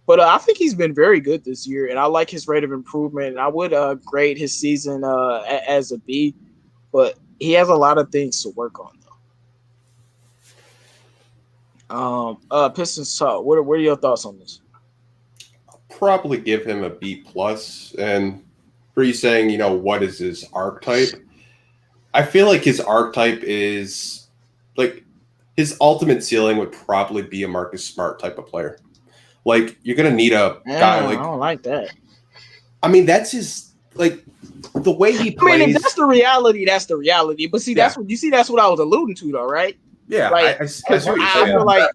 But I think he's been very good this year, and I like his rate of improvement. And I would grade his season as a B, but he has a lot of things to work on, though. Pistons talk. What are your thoughts on this? Probably give him a B plus. And for you saying, what is his archetype? I feel like his archetype is like his ultimate ceiling would probably be a Marcus Smart type of player. Like you're gonna need a guy like I don't like that. I mean, that's his like the way he plays. I mean, if that's the reality, that's the reality. But see, that's what I was alluding to, though, right? Yeah, like, I see what you're saying. feel like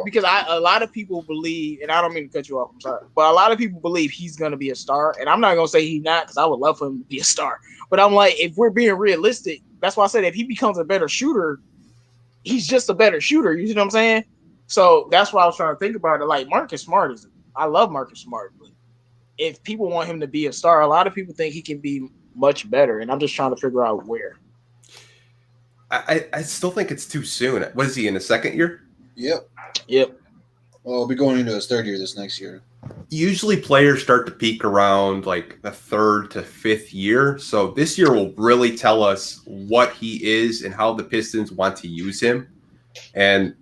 because a lot of people believe, and I don't mean to cut you off, I'm sorry, but a lot of people believe he's gonna be a star, and I'm not gonna say he's not because I would love for him to be a star. But I'm like, if we're being realistic, that's why I said if he becomes a better shooter, he's just a better shooter. You see what I'm saying? So that's why I was trying to think about it. Like Marcus Smart I love Marcus Smart, but if people want him to be a star, a lot of people think he can be much better, and I'm just trying to figure out where. I still think it's too soon. What is he in his second year? Yep. Yep. Well, he'll be going into his third year this next year. Usually players start to peak around like the third to fifth year. So this year will really tell us what he is and how the Pistons want to use him. And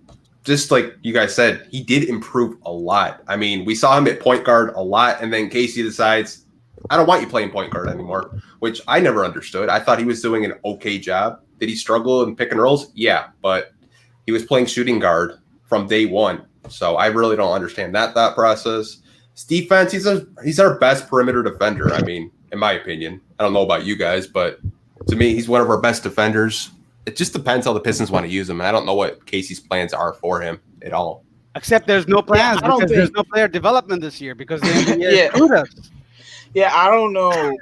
just like you guys said, he did improve a lot. I mean, we saw him at point guard a lot, and then Casey decides, I don't want you playing point guard anymore, which I never understood. I thought he was doing an okay job. Did he struggle in pick and rolls? Yeah, but he was playing shooting guard from day one. So I really don't understand that thought process. His defense, he's our best perimeter defender. I mean, in my opinion. I don't know about you guys, but to me, he's one of our best defenders. It just depends how the Pistons want to use him. I don't know what Casey's plans are for him at all. Except there's no plans I don't because think- there's no player development this year because the NBA screwed us. Yeah, I don't know.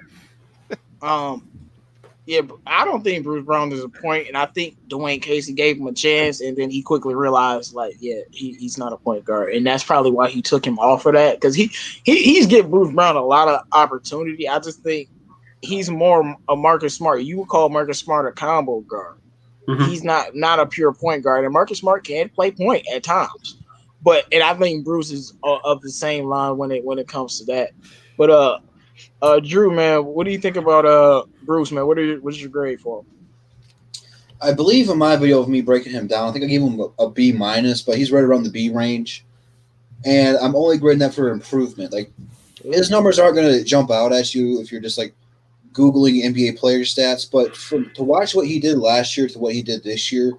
Yeah, I don't think Bruce Brown is a point, and I think Dwayne Casey gave him a chance, and then he quickly realized, like, yeah, he's not a point guard, and that's probably why he took him off of that, because he's giving Bruce Brown a lot of opportunity. I just think he's more a Marcus Smart. You would call Marcus Smart a combo guard. Mm-hmm. He's not a pure point guard, and Marcus Smart can play point at times, and I think Bruce is of the same line when it comes to that. But Drew, man, what do you think about Bruce, man? What's your grade for him? I believe in my video of me breaking him down, I think I gave him a B minus, but he's right around the B range. And I'm only grading that for improvement. Like, his numbers aren't going to jump out at you if you're just like Googling NBA player stats, but to watch what he did last year to what he did this year,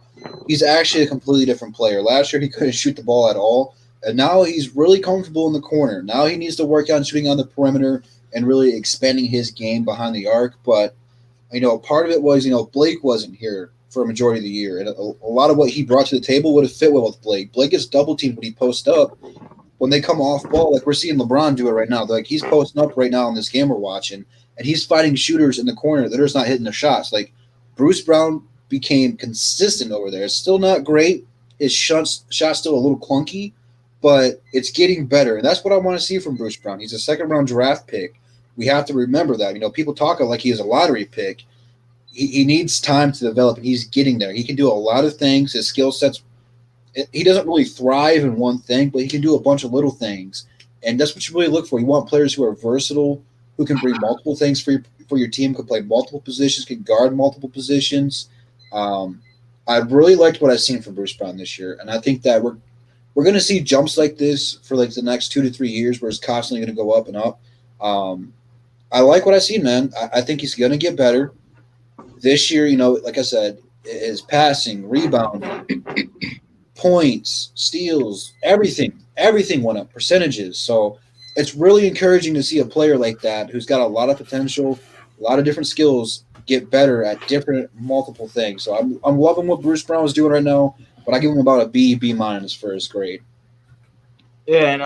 he's actually a completely different player. Last year, he couldn't shoot the ball at all, and now he's really comfortable in the corner. Now he needs to work on shooting on the perimeter and really expanding his game behind the arc. But, part of it was, Blake wasn't here for a majority of the year. And a lot of what he brought to the table would have fit well with Blake. Blake gets double-teamed when he posts up. When they come off ball, like we're seeing LeBron do it right now. Like, he's posting up right now in this game we're watching, and he's fighting shooters in the corner that are just not hitting the shots. Like, Bruce Brown became consistent over there. It's still not great. His shot's still a little clunky, but it's getting better. And that's what I want to see from Bruce Brown. He's a second-round draft pick. We have to remember that. People talk like he is a lottery pick. He needs time to develop, and he's getting there. He can do a lot of things. His skill sets, he doesn't really thrive in one thing, but he can do a bunch of little things. And that's what you really look for. You want players who are versatile, who can bring multiple things for your team, can play multiple positions, can guard multiple positions. I really liked what I've seen from Bruce Brown this year, and I think that we're going to see jumps like this for like the next 2 to 3 years where it's constantly going to go up and up. I like what I see, man. I think he's going to get better. This year, like I said, his passing, rebounding, points, steals, everything went up, percentages. So it's really encouraging to see a player like that who's got a lot of potential, a lot of different skills, get better at different multiple things. So I'm loving what Bruce Brown is doing right now, but I give him about a B minus for his grade. Yeah, and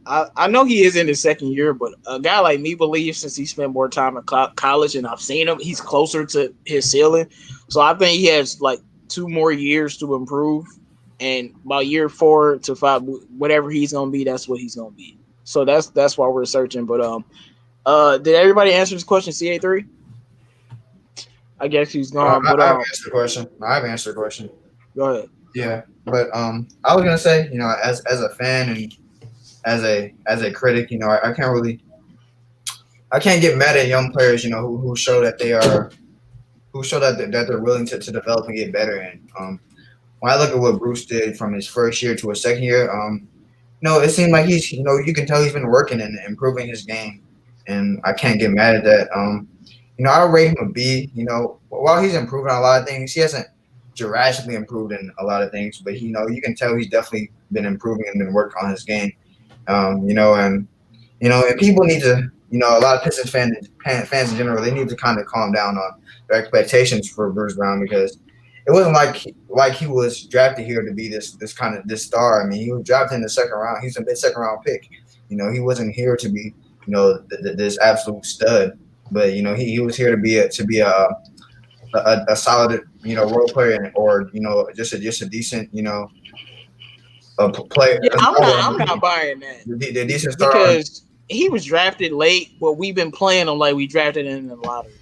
I know he is in his second year, but a guy like me believes since he spent more time in college and I've seen him, he's closer to his ceiling. So I think he has like 2 more years to improve, and about year 4 to 5, whatever he's gonna be, that's what he's gonna be. So that's why we're searching. But did everybody answer this question? CA3? I guess he's gone. I haven't answered the question. I haven't answered the question. Go ahead. Yeah, but I was gonna say, as a fan and as a critic, I can't get mad at young players, who show that they're willing to develop and get better. And when I look at what Bruce did from his first year to his second year, it seemed like he's, you can tell he's been working and improving his game, and I can't get mad at that. I rate him a B. While he's improving on a lot of things, he hasn't drastically improved in a lot of things, but you can tell he's definitely been improving and been working on his game. And people need to, a lot of Pistons fans in general, they need to kind of calm down on their expectations for Bruce Brown, because it wasn't like he was drafted here to be this star. I mean, he was drafted in the second round. He's a mid-second round pick. He wasn't here to be, this absolute stud, but he was here to be a solid, role player, or just a decent, a player. Yeah, I'm not buying that The decent star. because he was drafted late, but we've been playing him like we drafted him in the lottery.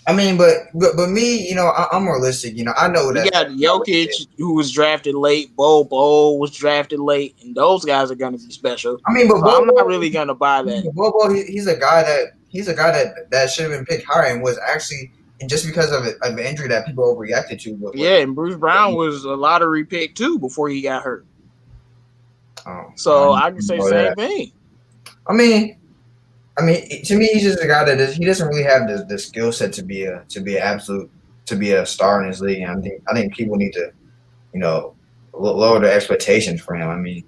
I mean, but me, I'm realistic. I know We that. got Jokic, who was drafted late. Bo was drafted late, and those guys are going to be special. I mean, but so I'm not really going to buy that. Bobo, he's a guy that should have been picked higher and was actually, and just because of an injury that people overreacted to. Yeah, and Bruce Brown was a lottery pick too before he got hurt. So I can say the same thing. I mean, to me, he's just a guy that he doesn't really have the skill set to be a star in his league. And I think people need to, lower their expectations for him. I mean,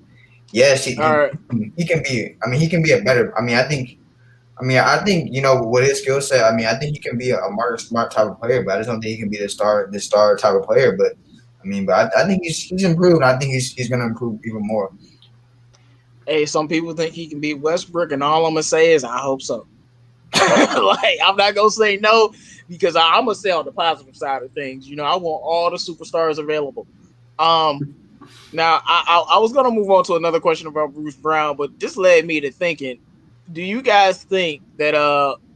yes, he can be. I mean, he can be a better. I think with his skill set, I think he can be a Marcus Smart type of player, but I just don't think he can be the star type of player. But I think he's improved. I think he's going to improve even more. Hey, some people think he can be Westbrook, and all I'm gonna say is I hope so. Like, I'm not gonna say no because I'm gonna say on the positive side of things. I want all the superstars available. Now I was gonna move on to another question about Bruce Brown, but this led me to thinking: do you guys think that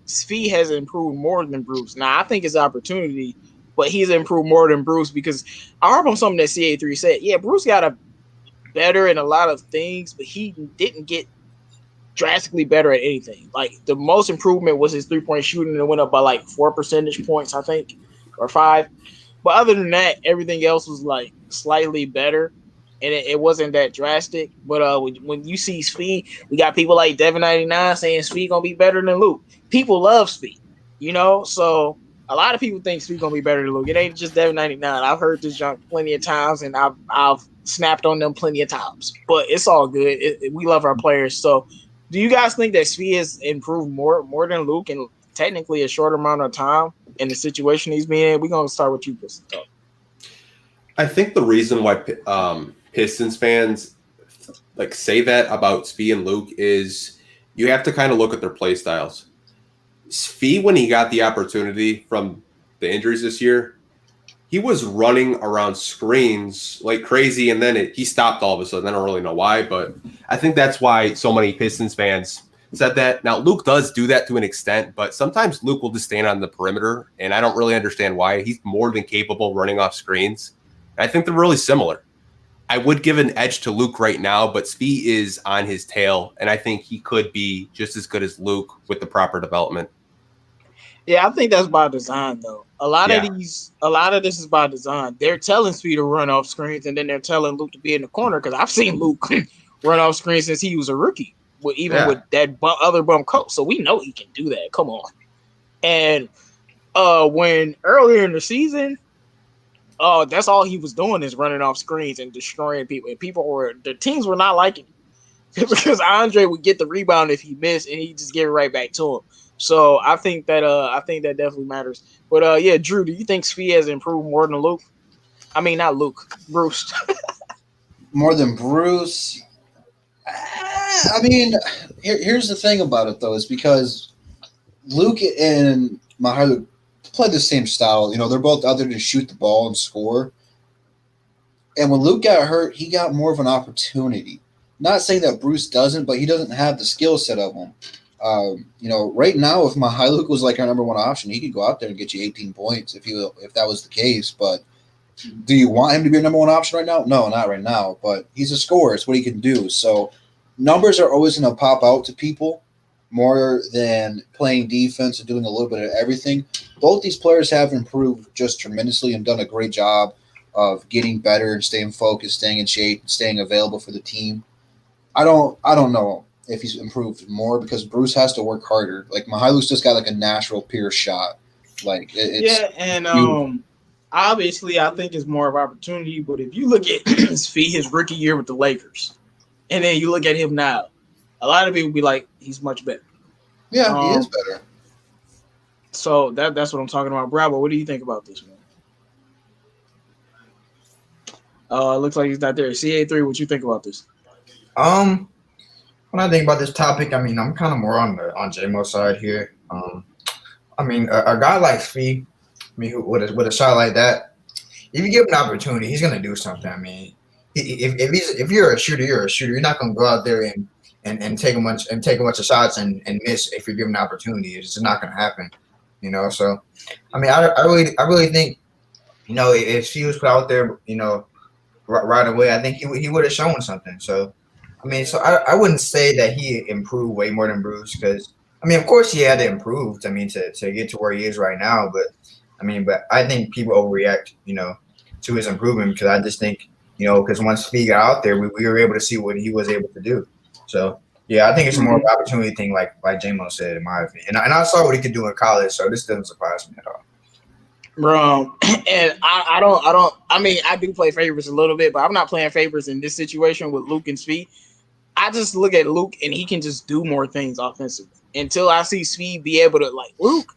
Svi has improved more than Bruce? Now I think it's opportunity, but he's improved more than Bruce because I heard on something that CA3 said. Yeah, Bruce got a better in a lot of things, but he didn't get drastically better at anything. Like the most improvement was his 3-point shooting, and it went up by like 4 percentage points, I think, or 5. But other than that, everything else was like slightly better, and it wasn't that drastic. But when you see Svi, we got people like Devin99 saying Svi gonna be better than Luke. People love Svi, so a lot of people think Svi gonna be better than Luke. It ain't just Devin99. I've heard this junk plenty of times, and I've snapped on them plenty of times, but it's all good. We love our players. So do you guys think that Svi has improved more than Luke in technically a short amount of time in the situation he's been in? We're going to start with you, Piston. I think the reason why Pistons fans say that about Svi and Luke is you have to kind of look at their play styles. Svi, when he got the opportunity from the injuries this year, he was running around screens like crazy, and then he stopped all of a sudden. I don't really know why, but I think that's why so many Pistons fans said that. Now, Luke does do that to an extent, but sometimes Luke will just stand on the perimeter, and I don't really understand why. He's more than capable running off screens. And I think they're really similar. I would give an edge to Luke right now, but Svi is on his tail, and I think he could be just as good as Luke with the proper development. Yeah, I think that's by design, though. A lot of this is by design. They're telling Svi to run off screens, and then they're telling Luke to be in the corner because I've seen Luke run off screens since he was a rookie, with that other bum coach. So we know he can do that. Come on. And when earlier in the season, that's all he was doing is running off screens and destroying people. And the teams were not liking it because Andre would get the rebound if he missed, and he'd just give it right back to him. So I think that definitely matters. But yeah, Drew, do you think Svi has improved more than Luke? I mean, not Luke, Bruce. More than Bruce? I mean, here's the thing about it, though, is because Luke and Maher play the same style. They're both out there to shoot the ball and score. And when Luke got hurt, he got more of an opportunity. Not saying that Bruce doesn't, but he doesn't have the skill set of him. Right now, if Mihailuk was like our number one option, he could go out there and get you 18 points if that was the case. But do you want him to be your number one option right now? No, not right now. But he's a scorer. It's what he can do. So numbers are always going to pop out to people more than playing defense and doing a little bit of everything. Both these players have improved just tremendously and done a great job of getting better and staying focused, staying in shape, staying available for the team. I don't know if he's improved more because Bruce has to work harder. Like Mihailuk's just got like a natural pure shot. Obviously I think it's more of opportunity, but if you look at his rookie year with the Lakers, and then you look at him now, a lot of people be like, he's much better. Yeah, he is better. So that's what I'm talking about. Bravo, what do you think about this, man? It looks like he's not there. CA3, what you think about this? When I think about this topic, I mean, I'm kind of more on J-Mo's side here. I mean, a guy like Svi, with a shot like that, if you give him an opportunity, he's gonna do something. I mean, if you're a shooter, you're a shooter. You're not gonna go out there and take a bunch of shots and miss if you're given the opportunity. It's just not going to happen, you know. So, I mean, I really think, you know, if he was put out there, you know, right away, I think he would have shown something. So, I mean, so I wouldn't say that he improved way more than Bruce, because I mean, of course he had to improve. I mean, to get to where he is right now, but I mean, but I think people overreact, you know, to his improvement, because I just think, you know, because once Fee got out there, we were able to see what he was able to do. So yeah, I think it's more of an opportunity thing, like J-Mo said, in my opinion. And I saw what he could do in college, so this doesn't surprise me at all. Bro, and I mean, I do play favorites a little bit, but I'm not playing favorites in this situation with Luke and Speed. I just look at Luke and he can just do more things offensively until I see Speed be able to, like, Luke,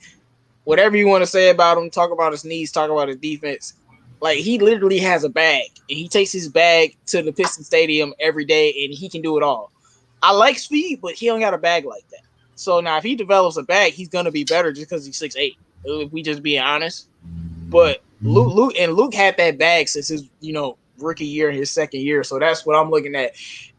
whatever you want to say about him, talk about his knees, talk about his defense. Like, he literally has a bag, and he takes his bag to the Piston Stadium every day, and he can do it all. I like Speed, but he don't got a bag like that. So now if he develops a bag, he's going to be better just because he's 6'8", if we just being honest. But Luke had that bag since his, you know, rookie year, his second year. So that's what I'm looking at.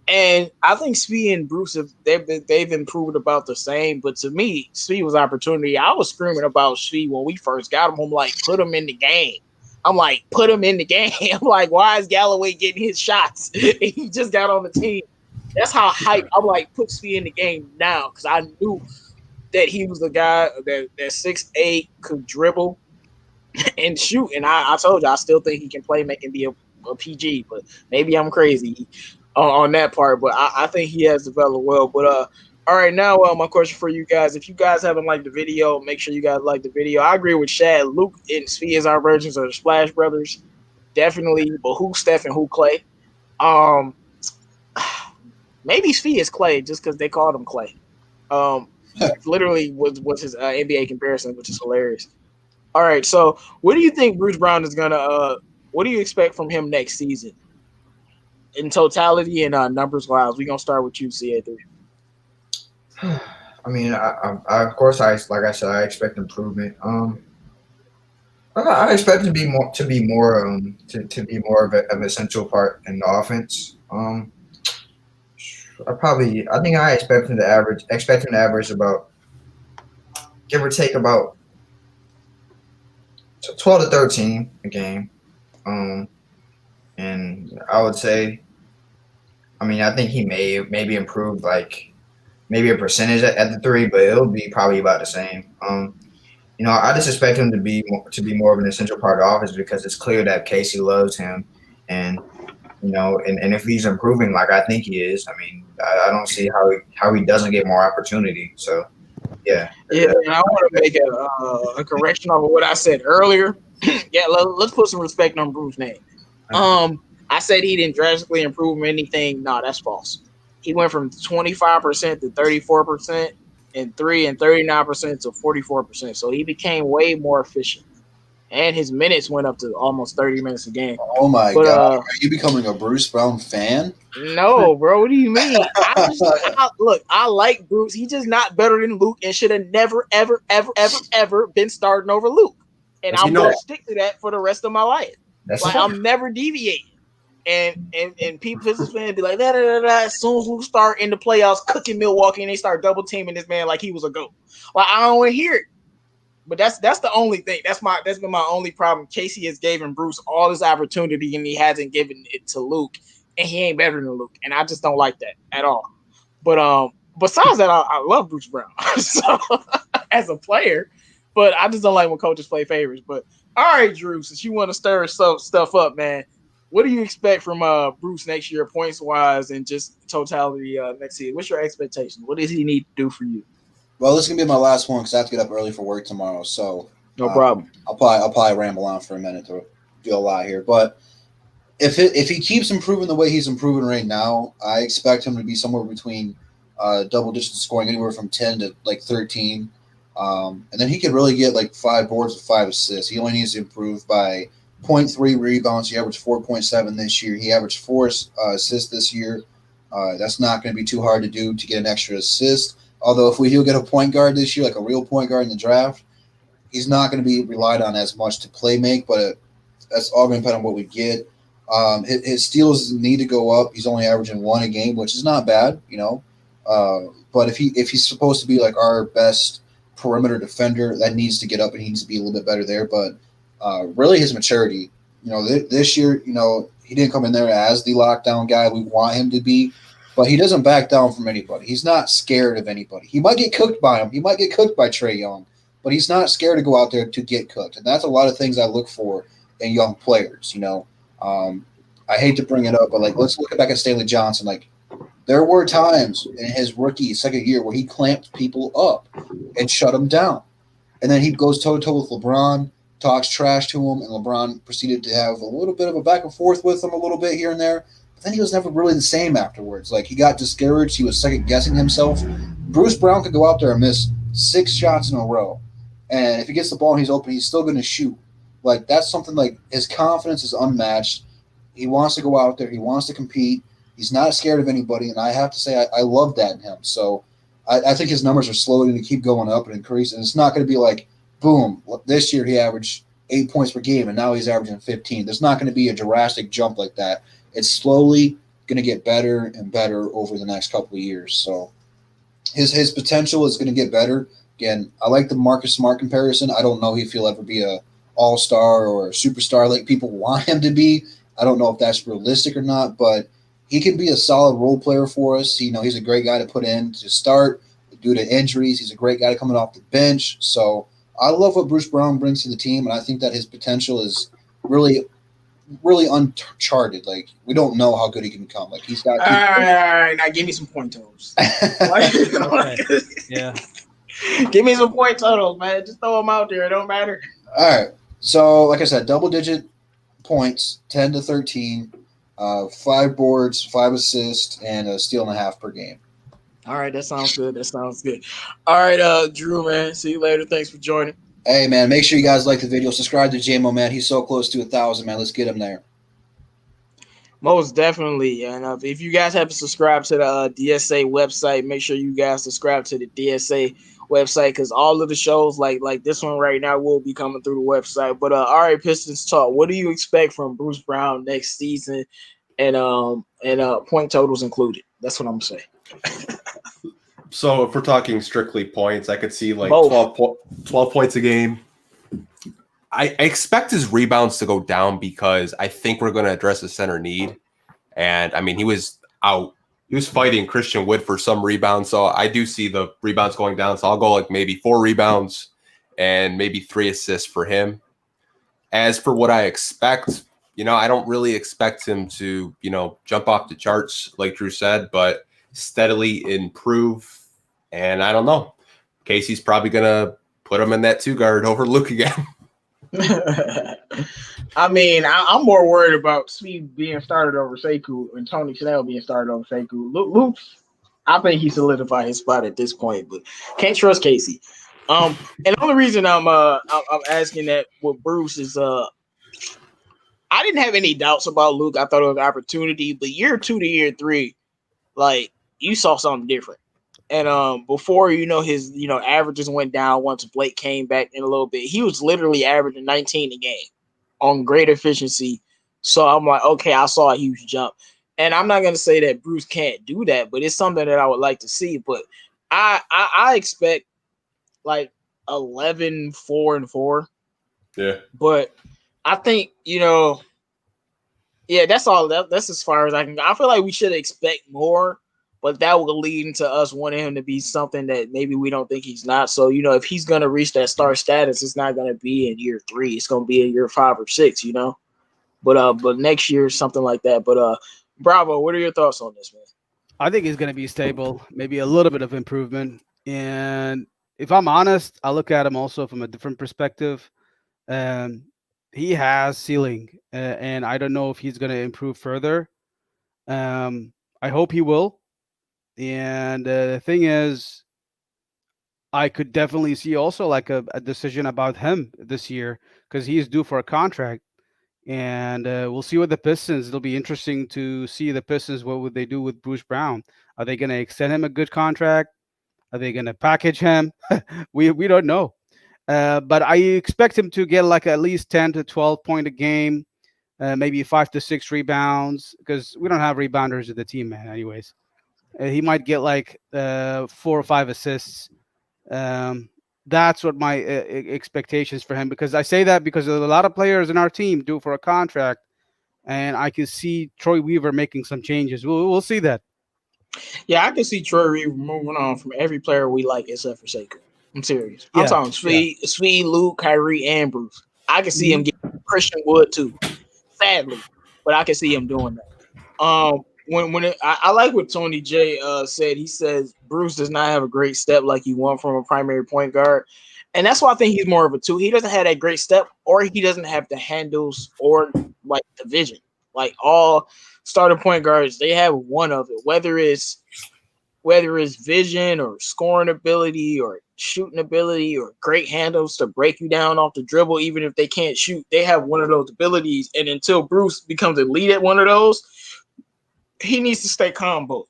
And I think Speed and Bruce they've improved about the same. But to me, Speed was opportunity. I was screaming about Speed when we first got him. I'm like, put him in the game. I'm like, put him in the game. I'm like, why is Galloway getting his shots? He just got on the team. That's how hype. I'm like, put Speed in the game now, because I knew that he was the guy that 6'8" could dribble and shoot. And I told you, I still think he can play, make and be a PG, but maybe I'm crazy on that part. But I think he has developed well. But all right, now my question for you guys: if you guys haven't liked the video, make sure you guys like the video. I agree with Shad. Luke and Svi is our versions of the Splash Brothers, definitely. But who Steph and who Clay? Maybe Svi is Clay just because they called him Clay. Literally was his NBA comparison, which is hilarious. All right, so what do you think Bruce Brown is gonna? What do you expect from him next season, in totality and numbers wise? We gonna start with you, CA3. I mean, I of course, like I said, I expect improvement. I expect him to be more of an essential part in the offense. I think I expect him to average about, give or take, about 12 to 13 a game. And I would say, I mean, I think he maybe improve, like maybe a percentage at the three, but it'll be probably about the same. You know, I just expect him to be more of an essential part of the offense, because it's clear that Casey loves him, and you know, and if he's improving like I think he is, I mean, I don't see how he doesn't get more opportunity. So yeah. Yeah, and I want to make a correction over what I said earlier. Yeah, let's put some respect on Bruce's name. I said he didn't drastically improve anything. No, that's false. He went from 25% to 34%, and 39% to 44%. So he became way more efficient, and his minutes went up to almost 30 minutes a game. Oh my God! Are you becoming a Bruce Brown fan? No, bro. What do you mean? Look, I like Bruce. He's just not better than Luke, and should have never, ever, ever, ever, ever been starting over Luke. And I'm gonna stick to that for the rest of my life. Like, I'm never deviating. And people, Pistons fans, be like, da, da, da, da. As soon as Luke start in the playoffs cooking Milwaukee, and they start double teaming this man like he was a GOAT. Like, I don't want to hear it. But that's the only thing. That's been my only problem. Casey has given Bruce all this opportunity, and he hasn't given it to Luke, and he ain't better than Luke. And I just don't like that at all. But besides that, I love Bruce Brown so, as a player. But I just don't like when coaches play favorites. But all right, Drew, since you want to stir stuff up, man, what do you expect from Bruce next year, points wise, and just totality next year? What's your expectation? What does he need to do for you? Well, this is gonna be my last one because I have to get up early for work tomorrow. So no problem. I'll probably ramble on for a minute to do a lot here. But if he keeps improving the way he's improving right now, I expect him to be somewhere between double digit scoring, anywhere from 10 to like 13. And then he could really get like 5 boards with 5 assists. He only needs to improve by 0.3 rebounds. He averaged 4.7 this year. He averaged 4 assists this year. That's not going to be too hard to do to get an extra assist. Although if we do get a point guard this year, like a real point guard in the draft, he's not going to be relied on as much to play make, but that's all going to depend on what we get. His steals need to go up. He's only averaging 1 a game, which is not bad, you know. But if he's supposed to be like our best perimeter defender, that needs to get up and he needs to be a little bit better there. But really, his maturity. This year, he didn't come in there as the lockdown guy we want him to be, but he doesn't back down from anybody. He's not scared of anybody. He might get cooked by him. He might get cooked by Trae Young, but he's not scared to go out there to get cooked. And that's a lot of things I look for in young players. I hate to bring it up, but like let's look back at Stanley Johnson. Like there were times in his rookie second year where he clamped people up and shut them down, and then he goes toe to toe with LeBron, talks trash to him, and LeBron proceeded to have a little bit of a back and forth with him a little bit here and there. But then he was never really the same afterwards. Like he got discouraged. He was second guessing himself. Bruce Brown could go out there and miss 6 shots in a row, and if he gets the ball and he's open, he's still going to shoot. Like that's something like his confidence is unmatched. He wants to go out there. He wants to compete. He's not scared of anybody, and I have to say I love that in him. So I think his numbers are slowly going to keep going up and increase, and it's not going to be like, boom, this year he averaged 8 points per game, and now he's averaging 15. There's not going to be a drastic jump like that. It's slowly going to get better and better over the next couple of years. So his potential is going to get better. Again, I like the Marcus Smart comparison. I don't know if he'll ever be a all-star or a superstar like people want him to be. I don't know if that's realistic or not, but he can be a solid role player for us. He's a great guy to put in to start due to injuries. He's a great guy coming off the bench. So I love what Bruce Brown brings to the team, and I think that his potential is really, really uncharted. Like we don't know how good he can become. Like he's got. All right. Now give me some point totals. Okay. Yeah. Give me some point totals, man. Just throw them out there. It don't matter. All right. So, like I said, double-digit points, 10 to 13, 5 boards, 5 assists, and a steal and a half per game. All right, that sounds good. All right, Drew, man. See you later. Thanks for joining. Hey, man, make sure you guys like the video. Subscribe to JMO, man. He's so close to 1,000, man. Let's get him there. Most definitely. And if you guys haven't subscribed to the DSA website, make sure you guys subscribe to the DSA website because all of the shows like this one right now will be coming through the website. But all right, Pistons talk. What do you expect from Bruce Brown next season, and point totals included? That's what I'm gonna say. So if we're talking strictly points, I could see like 12 points a game. I expect his rebounds to go down because I think we're going to address the center need. And I mean, he was out. He was fighting Christian Wood for some rebounds. So I do see the rebounds going down. So I'll go like maybe 4 rebounds and maybe 3 assists for him. As for what I expect, I don't really expect him to, jump off the charts like Drew said, but steadily improve. And I don't know. Casey's probably going to put him in that 2 guard over Luke again. I mean, I'm more worried about Steve being started over Sekou and Tony Snell being started over Sekou. Luke, I think he solidified his spot at this point, but can't trust Casey. And the only reason I'm asking that with Bruce is I didn't have any doubts about Luke. I thought it was an opportunity, but year 2 to year 3, like you saw something different. And before his averages went down once Blake came back in a little bit, he was literally averaging 19 a game on great efficiency. So I'm like, okay, I saw a huge jump. And I'm not gonna say that Bruce can't do that, but it's something that I would like to see. But I expect like 11, 4, and 4. Yeah. But I think, yeah, that's all. That's as far as I can go. I feel like we should expect more. But that will lead into us wanting him to be something that maybe we don't think he's not. So, if he's going to reach that star status, it's not going to be in year 3. It's going to be in year 5 or 6, But next year, something like that. But Bravo, what are your thoughts on this, man? I think he's going to be stable, maybe a little bit of improvement. And if I'm honest, I look at him also from a different perspective. He has ceiling, and I don't know if he's going to improve further. I hope he will. And the thing is, I could definitely see also like a decision about him this year because he's due for a contract. And we'll see what the Pistons. It'll be interesting to see the Pistons. What would they do with Bruce Brown? Are they going to extend him a good contract? Are they going to package him? we don't know. But I expect him to get like at least 10 to 12 point a game, maybe 5 to 6 rebounds because we don't have rebounders in the team, man. Anyways. He might get like 4 or 5 assists. That's what my expectations for him. Because I say that because there's a lot of players in our team due for a contract, and I can see Troy Weaver making some changes. We'll see that. Yeah, I can see Troy Reaver moving on from every player we like except for Seiko. I'm serious. I'm Yeah, talking yeah. Sweet, Luke, Kyrie, and Bruce. I can see him Mhm. get Christian Wood too. Sadly, but I can see him doing that. I like what Tony J said. He says Bruce does not have a great step like you want from a primary point guard, and that's why I think he's more of a two. He doesn't have that great step, or he doesn't have the handles or like the vision. Like all starting point guards, they have one of it. Whether it's vision or scoring ability or shooting ability or great handles to break you down off the dribble, even if they can't shoot, they have one of those abilities. And until Bruce becomes elite at one of those, he needs to stay calm both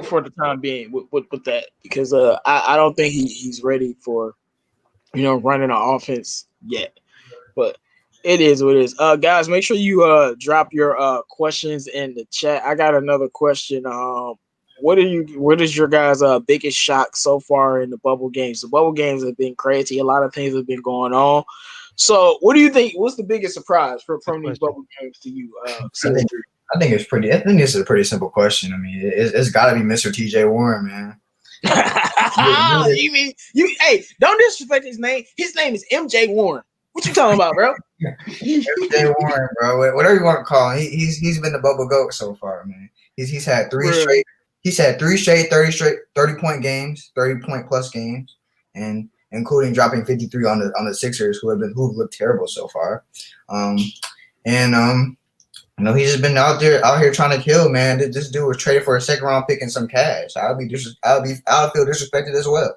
for the time being with that, because I don't think he's ready for running an offense yet. But it is what it is. Guys, make sure you drop your questions in the chat. I got another question. What is your guys' biggest shock so far in the bubble games? The bubble games have been crazy. A lot of things have been going on. So, what do you think? What's the biggest surprise from these bubble games to you? I think it's pretty. I think this is a pretty simple question. I mean, it's got to be Mr. T.J. Warren, man. You mean you? Hey, don't disrespect his name. His name is MJ Warren. What you talking about, bro? MJ Warren, bro. Whatever you want to call him, he's been the bubble goat so far, man. He's had three straight. He's had 30-point games, 30-point plus games, and including dropping 53 on the Sixers, who've looked terrible so far. He's just been out here trying to kill, man. This dude was traded for a second round pick and some cash. I'll feel disrespected as well.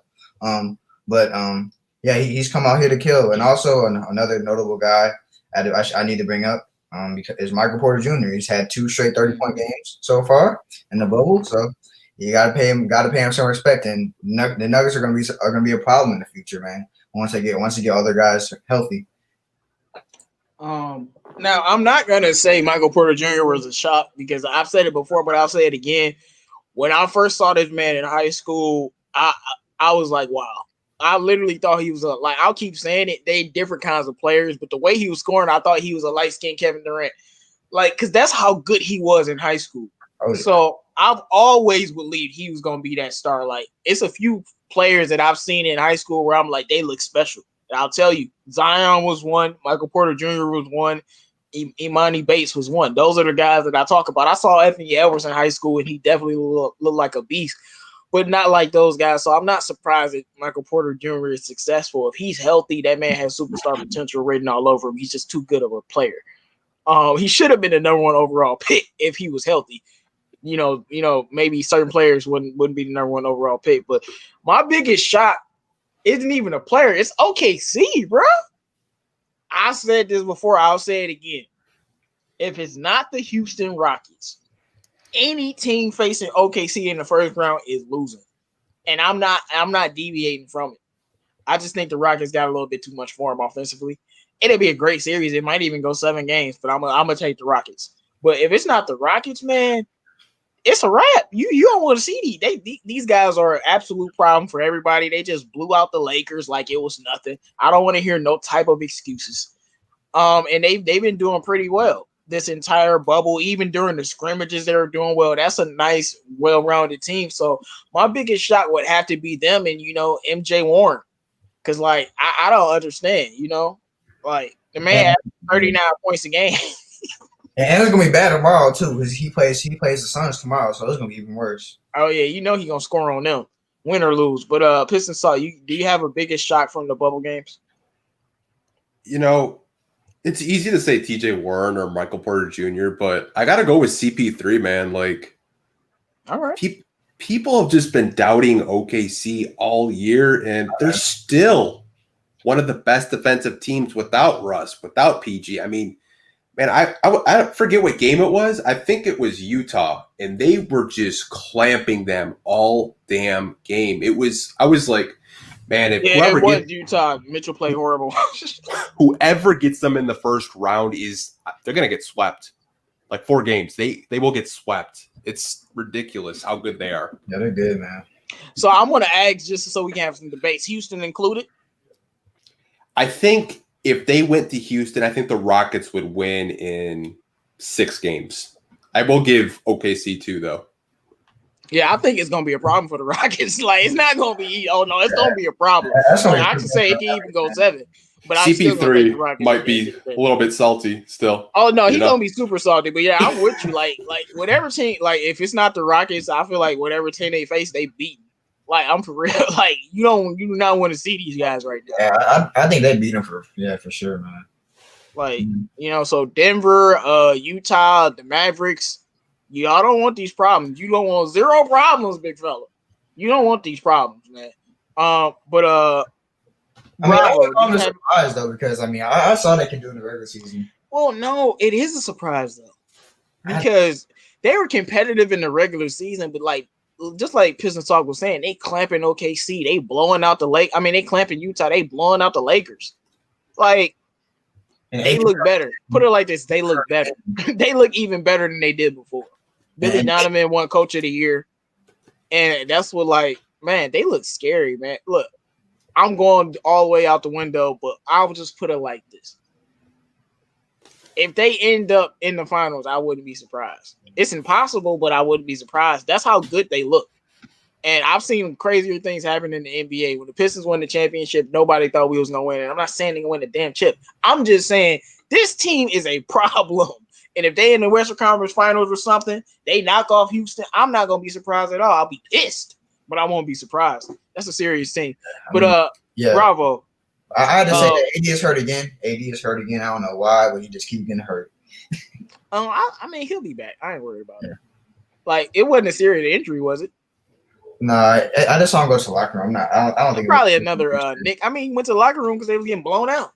Yeah, he's come out here to kill. And also another notable guy I need to bring up because is Michael Porter Jr. He's had 2 straight 30-point games so far in the bubble, so you gotta pay him some respect. And the Nuggets are gonna be a problem in the future, man. Once they get other guys healthy. Now, I'm not going to say Michael Porter Jr. was a shock because I've said it before, but I'll say it again. When I first saw this man in high school, I was like, wow. I literally thought he was I'll keep saying it. They different kinds of players, but the way he was scoring, I thought he was a light-skinned Kevin Durant. Because that's how good he was in high school. Oh, yeah. So I've always believed he was going to be that star. It's a few players that I've seen in high school where I'm like, they look special. And I'll tell you, Zion was one. Michael Porter Jr. was one. Imani Bates was one. Those are the guys that I talk about. I saw Anthony Edwards in high school, and he definitely looked like a beast, but not like those guys. So I'm not surprised that Michael Porter Jr. is successful. If he's healthy, that man has superstar potential written all over him. He's just too good of a player. He should have been the number 1 overall pick if he was healthy. Maybe certain players wouldn't be the number 1 overall pick. But my biggest shot isn't even a player. It's OKC, bro. I said this before. I'll say it again. If it's not the Houston Rockets, any team facing OKC in the first round is losing. And I'm not deviating from it. I just think the Rockets got a little bit too much for them offensively. It'll be a great series. It might even go 7 games, but I'm gonna take the Rockets. But if it's not the Rockets, man, it's a wrap. You don't want to see these guys are an absolute problem for everybody. They just blew out the Lakers like it was nothing. I don't want to hear no type of excuses. And they've been doing pretty well this entire bubble. Even during the scrimmages, they were doing well. That's a nice, well-rounded team. So my biggest shock would have to be them and MJ Warren, because I don't understand. The man had 39 points a game. And it's gonna be bad tomorrow too, because he plays the Suns tomorrow, so it's gonna be even worse. Oh yeah, he's gonna score on them, win or lose. But Piston, do you have a biggest shock from the bubble games? It's easy to say T.J. Warren or Michael Porter Jr., but I gotta go with CP3, man. All right, people have just been doubting OKC all year, and they're still one of the best defensive teams without Russ, without PG. I mean, man, I forget what game it was. I think it was Utah, and they were just clamping them all damn game. I was like, man, if whoever it was Utah, Mitchell played horrible. Whoever gets them in the first round they're gonna get swept. 4 games, they will get swept. It's ridiculous how good they are. Yeah, they're good, man. So I'm gonna ask just so we can have some debates. Houston included. I think if they went to Houston, I think the Rockets would win in 6 games. I will give OKC 2 though. Yeah, I think it's gonna be a problem for the Rockets. Like it's not gonna be. Oh no, it's gonna be a problem. That's Like, only I can say it can even go 7, but I'm still gonna take the CP3 Rockets. might be a little bit salty still. Oh no, he's you know? gonna be super salty. But yeah, I'm with you. Like whatever team, like if it's not the Rockets, I feel like whatever team they face, they beat. Like I'm for real. Like you do not want to see these guys right now. Yeah, I think they beat them for sure, man. Like so Denver, Utah, the Mavericks, y'all don't want these problems. You don't want 0 problems, big fella. You don't want these problems, man. I mean, I'm surprised though because I mean I saw they can do in the regular season. Well, no, it is a surprise though because they were competitive in the regular season, but like just like Piston Talk was saying, they clamping OKC, they blowing out the Lake. I mean, they clamping Utah, they blowing out the Lakers. Like they look better. Put it like this: they look better. They look even better than they did before. Billy Donovan won Coach of the Year, and that's what man, they look scary, man. Look. I'm going all the way out the window, but I'll just put it like this. If they end up in the finals, I wouldn't be surprised. It's impossible, but I wouldn't be surprised. That's how good they look. And I've seen crazier things happen in the NBA. When the Pistons won the championship, nobody thought we was going to win it. I'm not saying they win the damn chip. I'm just saying this team is a problem. And if they in the Western Conference Finals or something, they knock off Houston, I'm not going to be surprised at all. I'll be pissed, but I won't be surprised. That's a serious team. But yeah, bravo. I had to say that AD is hurt again. AD is hurt again. I don't know why, but he just keep getting hurt. I mean, he'll be back. I ain't worried about it. Like, it wasn't a serious injury, was it? No, I just saw him go to the locker room. I don't think probably another Nick. I mean, he went to the locker room because they were getting blown out.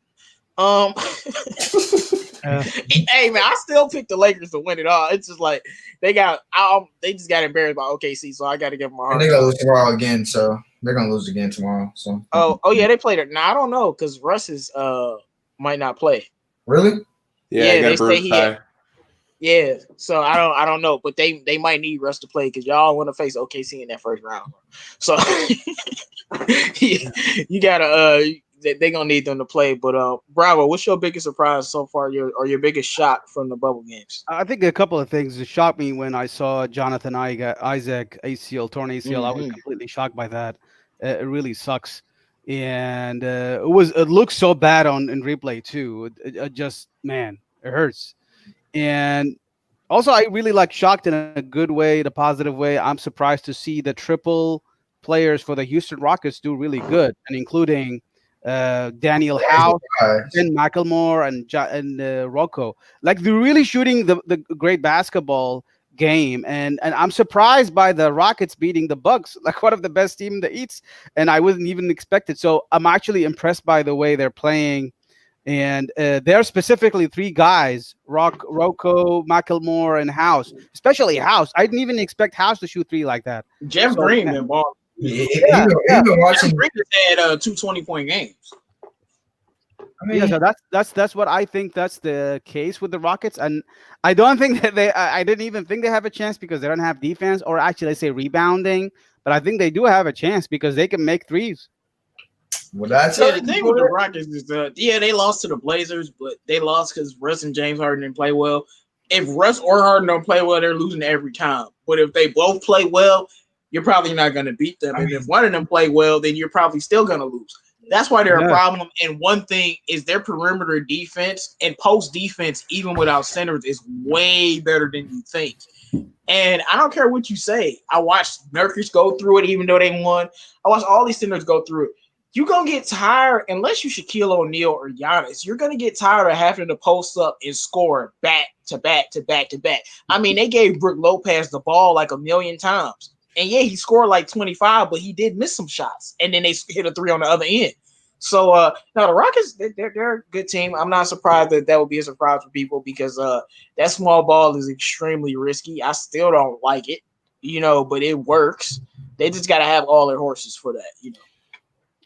Hey man, I still picked the Lakers to win it all. It's just like they just got embarrassed by OKC, so I got to give them a hard. And they're gonna lose tomorrow again, so they're gonna lose again tomorrow. So oh yeah, they played it. Now I don't know because Russ is might not play. Really? Yeah, they say he. Yeah, so I don't know, but they might need Russ to play because y'all want to face OKC in that first round. So you gotta they're gonna need them to play. But Bravo, what's your biggest surprise so far? Your biggest shock from the bubble games? I think a couple of things that shocked me when I saw Jonathan Isaac ACL, torn ACL. I was completely shocked by that. It really sucks, and it looks so bad in replay too. It just, man, it hurts. And also, I really shocked in a good way, the positive way. I'm surprised to see the triple players for the Houston Rockets do really good, and including Daniel House, Ben McLemore, and Rocco. Like, they're really shooting the great basketball game, and I'm surprised by the Rockets beating the Bucks, like one of the best team in the East, and I wasn't even expected. So I'm actually impressed by the way they're playing. And there are specifically 3 guys, Rocco, McLemore, and House. Especially House. I didn't even expect House to shoot 3 like that. Jeff Green been balling. Yeah. Been watching. Jeff Green has had 2 20-point games. I mean, so that's what I think. That's the case with the Rockets, and I don't think that I didn't even think they have a chance because they don't have defense, or actually, let's say rebounding. But I think they do have a chance because they can make threes. Well, that's the thing with the Rockets is they lost to the Blazers, but they lost because Russ and James Harden didn't play well. If Russ or Harden don't play well, they're losing every time. But if they both play well, you're probably not going to beat them. And if one of them play well, then you're probably still going to lose. That's why they're a problem. And one thing is their perimeter defense and post defense, even without centers, is way better than you think. And I don't care what you say. I watched Nurkic go through it, even though they won. I watched all these centers go through it. You're going to get tired, unless you Shaquille O'Neal or Giannis, you're going to get tired of having to post up and score back to back to back to back. I mean, they gave Brook Lopez the ball like a million times. And yeah, he scored like 25, but he did miss some shots. And then they hit a 3 on the other end. So now the Rockets, they're a good team. I'm not surprised that would be a surprise for people because that small ball is extremely risky. I still don't like it, but it works. They just got to have all their horses for that,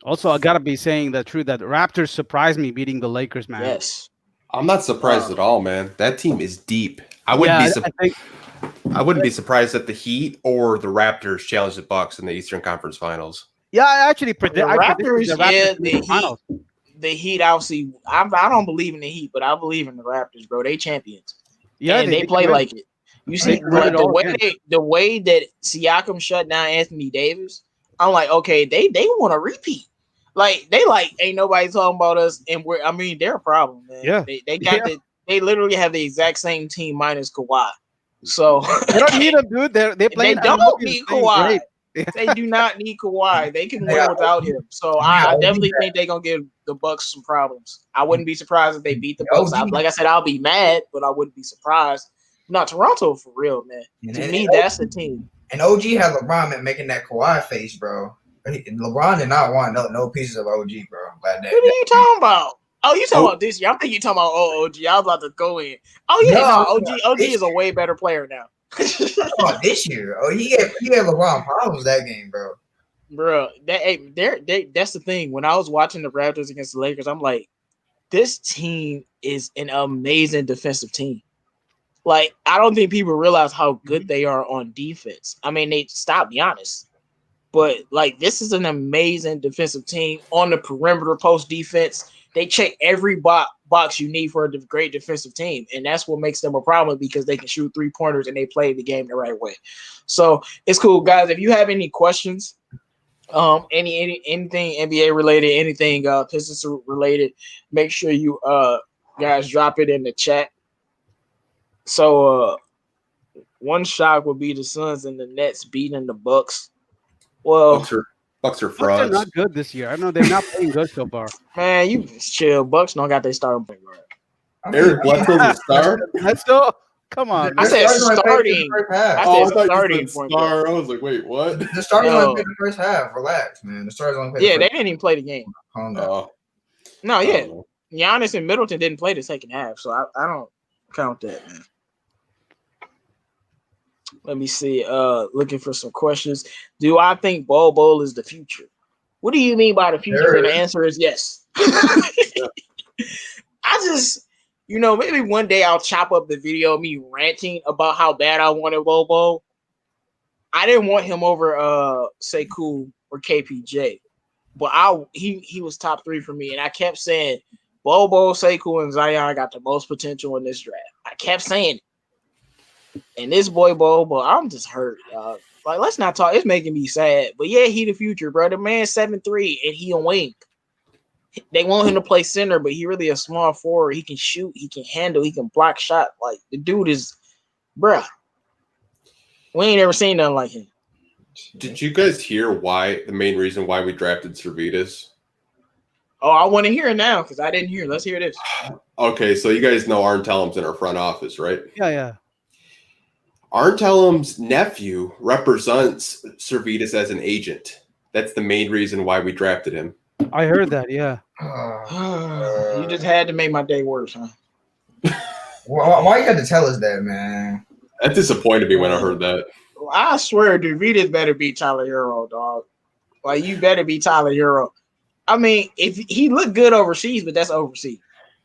Also, I gotta be saying the truth that the Raptors surprised me beating the Lakers, man. Yes, I'm not surprised at all, man. That team is deep. I wouldn't be surprised. I wouldn't be surprised if the Heat or the Raptors challenge the Bucks in the Eastern Conference Finals. Yeah, I actually The predicted Raptors, the Raptors yeah, to make the finals. The Heat, obviously, I don't believe in the Heat, but I believe in the Raptors, bro. They champions, Yeah, and they can play win. like it. You They see, can win like it all again. the way that Siakam shut down Anthony Davis, I'm like, okay, they want to repeat. Like they like ain't nobody talking about us, and they're a problem, man. Yeah. They got Yeah. they literally have the exact same team minus Kawhi. So They don't need him, dude. They they playing. don't need Kawhi. Great. They do not need Kawhi. They can They win got without OG. him. So Yeah, I OG definitely back. think they're gonna give the Bucks some problems. I wouldn't be surprised if they beat the Yeah, Bucks. OG. Like I said, I'll be mad, but I wouldn't be surprised. No, Toronto for real, man. To And me, that's the team. And OG had LeBron making that Kawhi face, bro. LeBron did not want no pieces of OG, bro. Like that. What are you talking about? Oh, you talking Oh. about this year? I think you talking about OG. I was about to go in. Oh yeah, no, OG is a way better player now. This year, he had LeBron problems that game, bro. Bro, that's the thing. When I was watching the Raptors against the Lakers, I'm like, this team is an amazing defensive team. Like, I don't think people realize how good they are on defense. I mean, they stopped Giannis, but like, this is an amazing defensive team on the perimeter post defense. They check every box you need for a great defensive team, and that's what makes them a problem because they can shoot 3-pointers and they play the game the right way. So it's cool, guys. If you have any questions, anything NBA related, anything Pistons related, make sure you guys drop it in the chat. So one shock would be the Suns and the Nets beating the Bucks. Well, Bucks are Bucks are frauds. not good this year. I know they're not playing good so far. man, you chill. Bucks don't got their starting point guard. Eric Bledsoe's a star. That's so. Come on. I Man. said Starting starting. first half. I Oh, I said thought starting you said point star. I was like, wait, what? The starters Yo. only played the first half. Relax, man. The starters only played Yeah, the they first didn't even play the game. Calm down. Oh, No, I yeah, don't know. Giannis and Middleton didn't play the second half, so I don't count that, man. Let me see. Looking for some questions. Do I think Bol Bol is the future? What do you mean by the future? Sure. And the answer is yes. I just, maybe one day I'll chop up the video of me ranting about how bad I wanted Bol Bol. I didn't want him over Sekou or KPJ, but he was top 3 for me, and I kept saying Bol Bol, Sekou, and Zion got the most potential in this draft. I kept saying it. And this boy Bol Bol, I'm just hurt. Like, let's not talk. It's making me sad. But yeah, he the future, bro. The man's 7'3" and he a wing. They want him to play center, but he really a small forward. He can shoot, he can handle, he can block shot. Like, the dude is, bruh. We ain't ever seen nothing like him. Did you guys hear the main reason why we drafted Servetus? Oh, I want to hear it now because I didn't hear. Let's hear this. Okay, so you guys know Arn Tellum's in our front office, right? Yeah. Arn Tellum's nephew represents Servetus as an agent. That's the main reason why we drafted him. I heard that. Yeah. You just had to make my day worse, huh? Why you got to tell us that, man? That disappointed me when I heard that. I swear, DeVita's better be Tyler Hero, dog. Like, you better be Tyler Hero. I mean, if he looked good overseas, but that's overseas.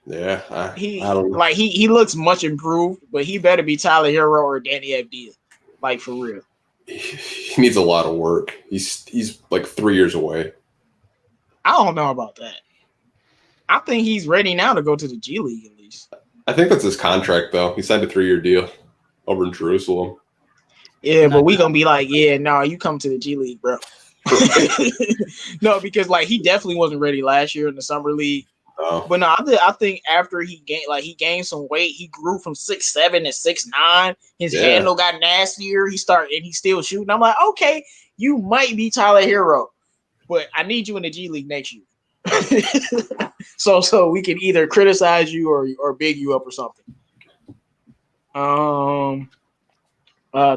Yeah, I don't know. Like, he looks much improved, but he better be Tyler Hero or Danny Avdija. Like, for real. He needs a lot of work. He's like 3 years away. I don't know about that. I think he's ready now to go to the G League at least. I think that's his contract, though. He signed a 3-year deal over in Jerusalem. Yeah, but we gonna be like, yeah, no, you come to the G League, bro. No, because like he definitely wasn't ready last year in the summer league. Oh. But no, I think after he gained some weight, he grew from 6'7" to 6'9". His handle got nastier. He's still shooting. I'm like, okay, you might be Tyler Hero, but I need you in the G League next year. so we can either criticize you or big you up or something.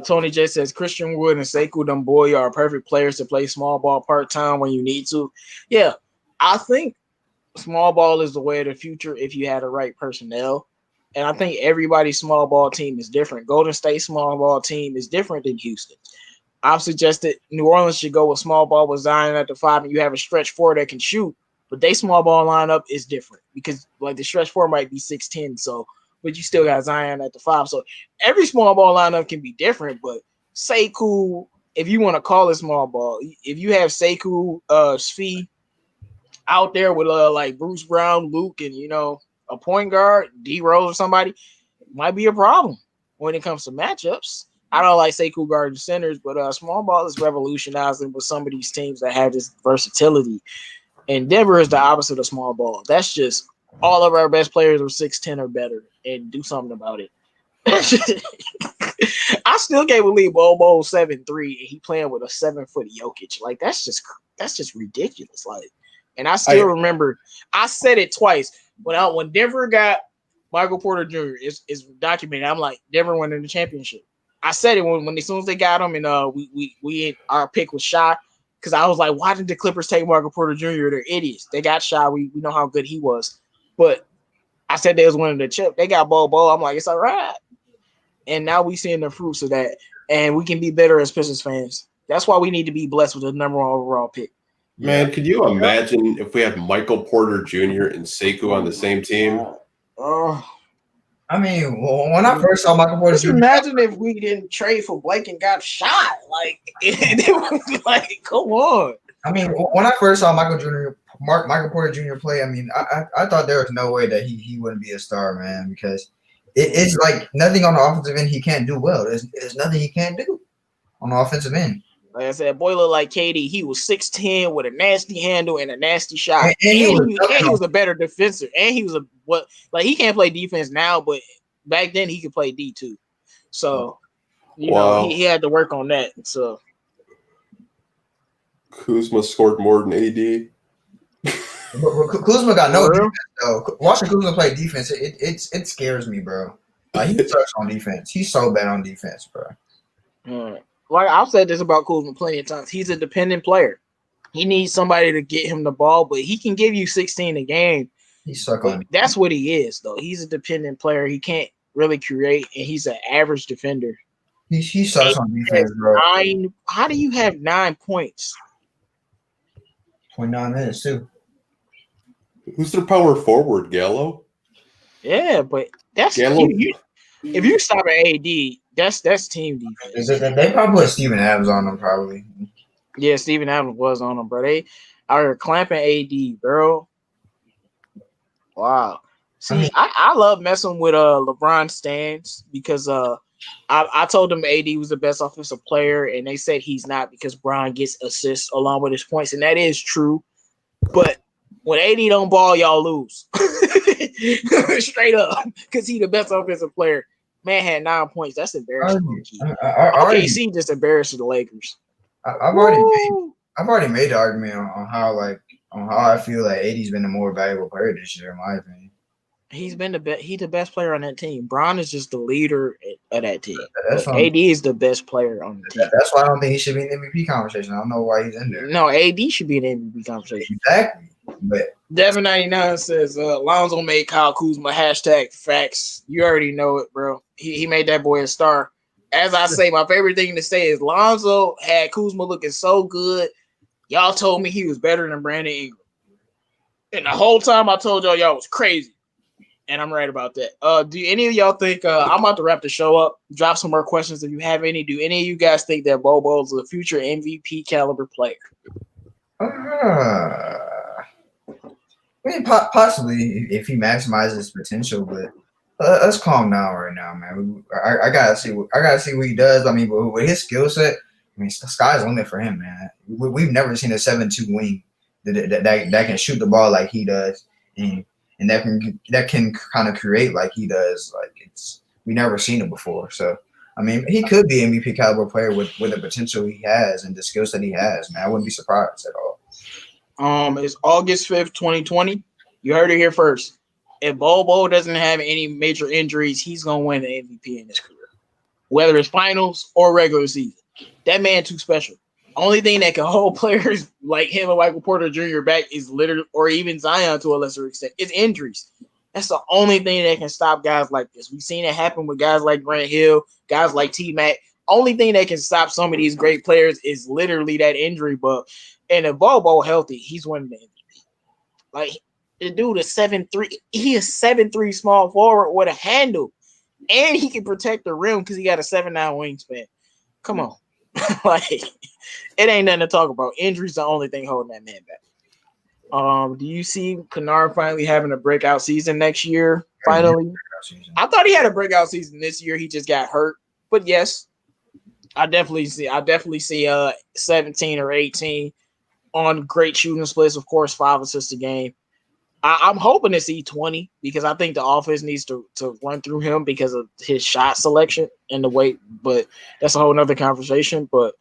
Tony J says Christian Wood and Sekou Doumbouya are perfect players to play small ball part-time when you need to. Yeah, I think small ball is the way of the future if you had the right personnel. And I think everybody's small ball team is different. Golden State small ball team is different than Houston. I've suggested New Orleans should go with small ball with Zion at the 5, and you have a stretch 4 that can shoot, but they small ball lineup is different because like the stretch 4 might be 6'10", so but you still got Zion at the 5. So every small ball lineup can be different, but Sekou, if you want to call it small ball, if you have Sekou, Svi out there with like Bruce Brown, Luke, and a point guard, D Rose or somebody, might be a problem when it comes to matchups. I don't like Sekou guarding centers, but small ball is revolutionizing with some of these teams that have this versatility. And Denver is the opposite of small ball. That's just all of our best players are 6'10" or better, and do something about it. I still can't believe Bobo 7'3" and he playing with a 7-foot Jokic. Like that's just ridiculous. Like, and I still remember I said it twice when Denver got Michael Porter Jr. is documented. I'm like, Denver winning the championship. I said it when as soon as they got him, and we our pick was Shy, because I was like, why did the Clippers take Michael Porter Jr.? They're idiots. They got Shy. We know how good he was, but I said they was winning the chip. They got Bobo. I'm like, it's all right. And now we seeing the fruits of that, and we can be better as Pistons fans. That's why we need to be blessed with the number 1 overall pick. Man, could you imagine if we had Michael Porter Jr. and Sekou on the same team? I mean, when I first saw Michael Porter Jr., imagine if we didn't trade for Blake and got shot. Like, it was like, come on. I mean, when I first saw Michael Porter Jr. play, I mean, I thought there was no way that he wouldn't be a star, man, because it's like nothing on the offensive end he can't do well. There's nothing he can't do on the offensive end. Like I said, boy looked like KD. He was 6'10" with a nasty handle and a nasty shot. And he was a better defender. And he was he can't play defense now, but back then he could play D too. So he had to work on that. So Kuzma scored more than AD. But Kuzma got no defense though. Watching Kuzma play defense, it scares me, bro. He sucks on defense. He's so bad on defense, bro. Like I've said this about Kuzma plenty of times. He's a dependent player. He needs somebody to get him the ball, but he can give you 16 a game. He sucks on. That's what he is, though. He's a dependent player. He can't really create, and he's an average defender. He sucks on defense, bro. How do you have 9 points? 29 minutes too. Who's their power forward, Gallo? Yeah, but that's Gallo. If you stop at AD, that's team defense. They probably put Steven Adams on them, probably. Yeah, Steven Adams was on them, bro. They are clamping AD, bro. Wow. See, I love messing with LeBron stands because I told them AD was the best offensive player, and they said he's not because Bron gets assists along with his points, and that is true. But when AD don't ball, y'all lose. Straight up, because he the best offensive player. Man had 9 points. That's embarrassing. OKC just embarrassed the Lakers. I've already made the argument on how I feel like AD's been the more valuable player this year, in my opinion. He's been he's the best player on that team. Bron is just the leader of that team. AD is the best player on the team. That's why I don't think he should be in the MVP conversation. I don't know why he's in there. No, AD should be in the MVP conversation. Exactly. But Devin99 says Lonzo made Kyle Kuzma #facts. You already know it, bro. He made that boy a star. As I say, my favorite thing to say is Lonzo had Kuzma looking so good. Y'all told me he was better than Brandon Ingram. And the whole time I told y'all was crazy. And I'm right about that. Do any of y'all think I'm about to wrap the show up? Drop some more questions if you have any. Do any of you guys think that Bobo is a future MVP caliber player? I mean, possibly if he maximizes his potential, but let's calm down right now, man. I gotta see what he does. I mean, with his skill set, I mean, the sky's the limit for him, man. We've never seen a 7'2" wing that can shoot the ball like he does, and that can kind of create like he does. Like we never seen it before. So I mean, he could be an MVP caliber player with the potential he has and the skills that he has, man. I wouldn't be surprised at all. It's August 5th, 2020. You heard it here first. If Bobo doesn't have any major injuries, he's gonna win the MVP in his career, whether it's finals or regular season. That man too special. Only thing that can hold players like him and Michael Porter Jr. back is literally, or even Zion to a lesser extent, is injuries. That's the only thing that can stop guys like this. We've seen it happen with guys like Grant Hill, guys like T-Mac. Only thing that can stop some of these great players is literally that injury bug. And if Bobo healthy, he's winning the MVP. Like, The dude is 7'3". He is 7'3" small forward with a handle. And he can protect the rim because he got a 7'9" wingspan. Come on. Like, it ain't nothing to talk about. Injury's the only thing holding that man back. Do you see Kennard finally having a breakout season next year? Finally? I thought he had a breakout season this year. He just got hurt. But yes, I definitely see 17 or 18 on great shooting splits. Of course, 5 assists a game. I'm hoping to see 20 because I think the offense needs to run through him because of his shot selection and the weight. But that's a whole nother conversation. But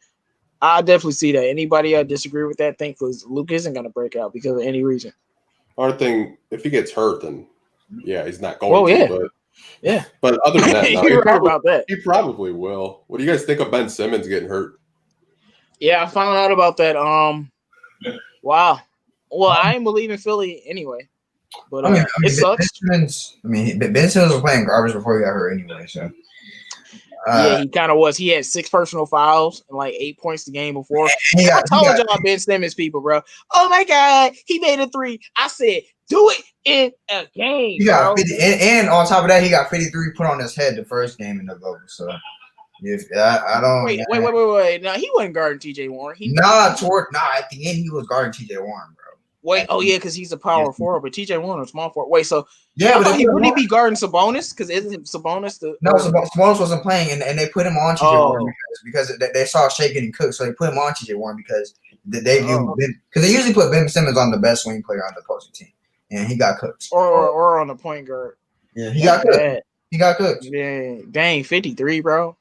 I definitely see that. Anybody disagree with that? Think Luke isn't going to break out because of any reason. Our thing, if he gets hurt, then yeah, he's not going to. Yeah. But yeah. But other than that, no, you're right about that. He probably will. What do you guys think of Ben Simmons getting hurt? Yeah, I found out about that. Wow. Well, I ain't believe in Philly anyway. But it sucks. Ben Simmons was playing garbage before he got hurt anyway. So yeah, he kind of was. He had 6 personal fouls and like 8 points the game before. I told y'all Ben Simmons people, bro. Oh my God, he made a 3. I said, do it in a game. He got 50, and on top of that, he got 53 put on his head the first game in the vote. So if I don't wait. No, he wasn't guarding TJ Warren. At the end he was guarding TJ Warren, bro. Wait, because he's a power forward, but TJ Warren is small forward. Wait, so but would he be guarding Sabonis? Because isn't Sabonis the Sabonis wasn't playing, and they put him on TJ Warren because they saw Shea getting cooked, so they put him on TJ Warren because they usually put Ben Simmons on the best wing player on the opposing team, and he got cooked. Or on the point guard. Yeah, he got cooked. He got cooked. Yeah, dang, 53, bro.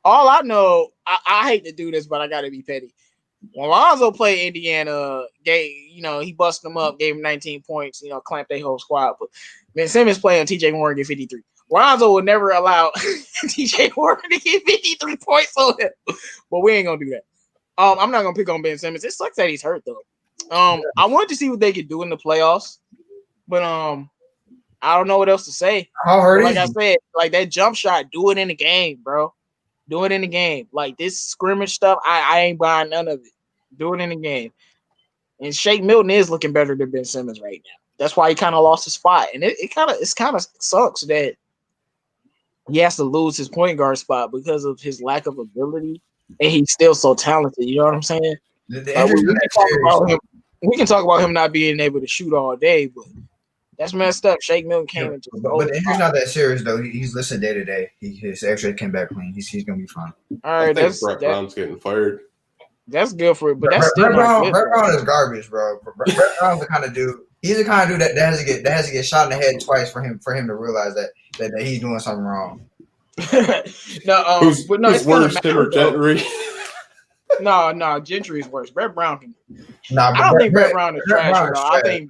All I know, I hate to do this, but I got to be petty. When Lonzo played Indiana, he busted them up, gave him 19 points, clamped their whole squad. But Ben Simmons playing TJ Warren get 53. Lonzo would never allow TJ Warren to get 53 points on him. But we ain't gonna do that. I'm not gonna pick on Ben Simmons. It sucks that he's hurt though. I wanted to see what they could do in the playoffs, but I don't know what else to say. How hurt is he? I said, like that jump shot, do it in the game, bro. Do it in the game. Like this scrimmage stuff, I ain't buying none of it. Do it in the game. And Shake Milton is looking better than Ben Simmons right now. That's why he kind of lost his spot. And it kind of sucks that he has to lose his point guard spot because of his lack of ability. And he's still so talented. You know what I'm saying? We can talk about him not being able to shoot all day, but that's messed up. Shake Milton came into but the injury's not that serious though. He's listed day to day. His X-ray came back clean. He's gonna be fine. All right, Brett Brown's getting fired. That's good for it, but that's Brett Brown is garbage, bro. Brett Brown's the kind of dude. He's the kind of dude that has to get shot in the head twice for him to realize that he's doing something wrong. Who's worse, him or Gentry? No, Gentry's worse. Brett Brown. I don't think Brett Brown is trash. I think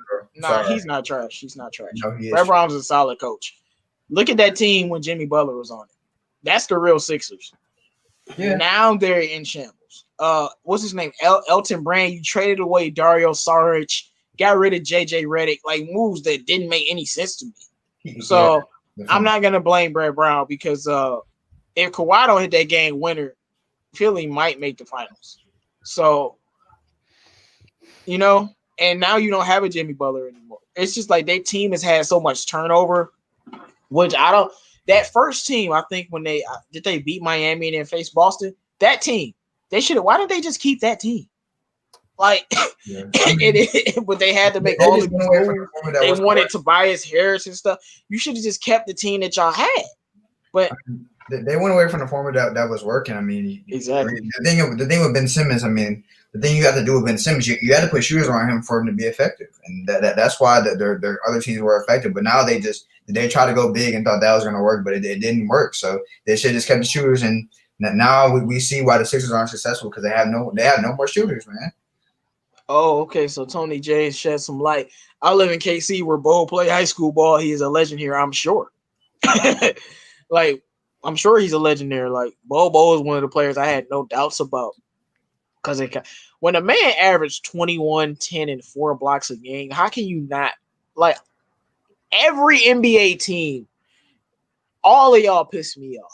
he's not trash. He's not trash. No, Brett Brown's a solid coach. Look at that team when Jimmy Butler was on it. That's the real Sixers. Yeah. Now they're in shambles. What's his name? Elton Brand. You traded away Dario Saric, got rid of JJ Redick, like moves that didn't make any sense to me. So I'm not gonna blame Brett Brown because if Kawhi don't hit that game winner, Philly might make the finals. So, and now you don't have a Jimmy Butler anymore. It's just like their team has had so much turnover, which that first team, I think when they beat Miami and then face Boston, that team, why didn't they just keep that team? Like, but they had to make all the moves. They wanted Tobias Harris and stuff. You should have just kept the team that y'all had. But they went away from the formula that was working. I mean, exactly. The thing with Ben Simmons, I mean, the thing you got to do with Ben Simmons, you had to put shooters around him for him to be effective, and that's why their other teams were effective. But now they tried to go big and thought that was going to work, but it didn't work. So they should have just kept the shooters, and now we see why the Sixers aren't successful because they have no more shooters, man. Oh, okay. So Tony James shed some light. I live in KC where Bo played high school ball. He is a legend here, I'm sure. Like, I'm sure he's a legend there. Like, Bo is one of the players I had no doubts about. Because when a man averaged 21, 10, and 4 blocks a game, how can you not? Like, every NBA team, all of y'all piss me off.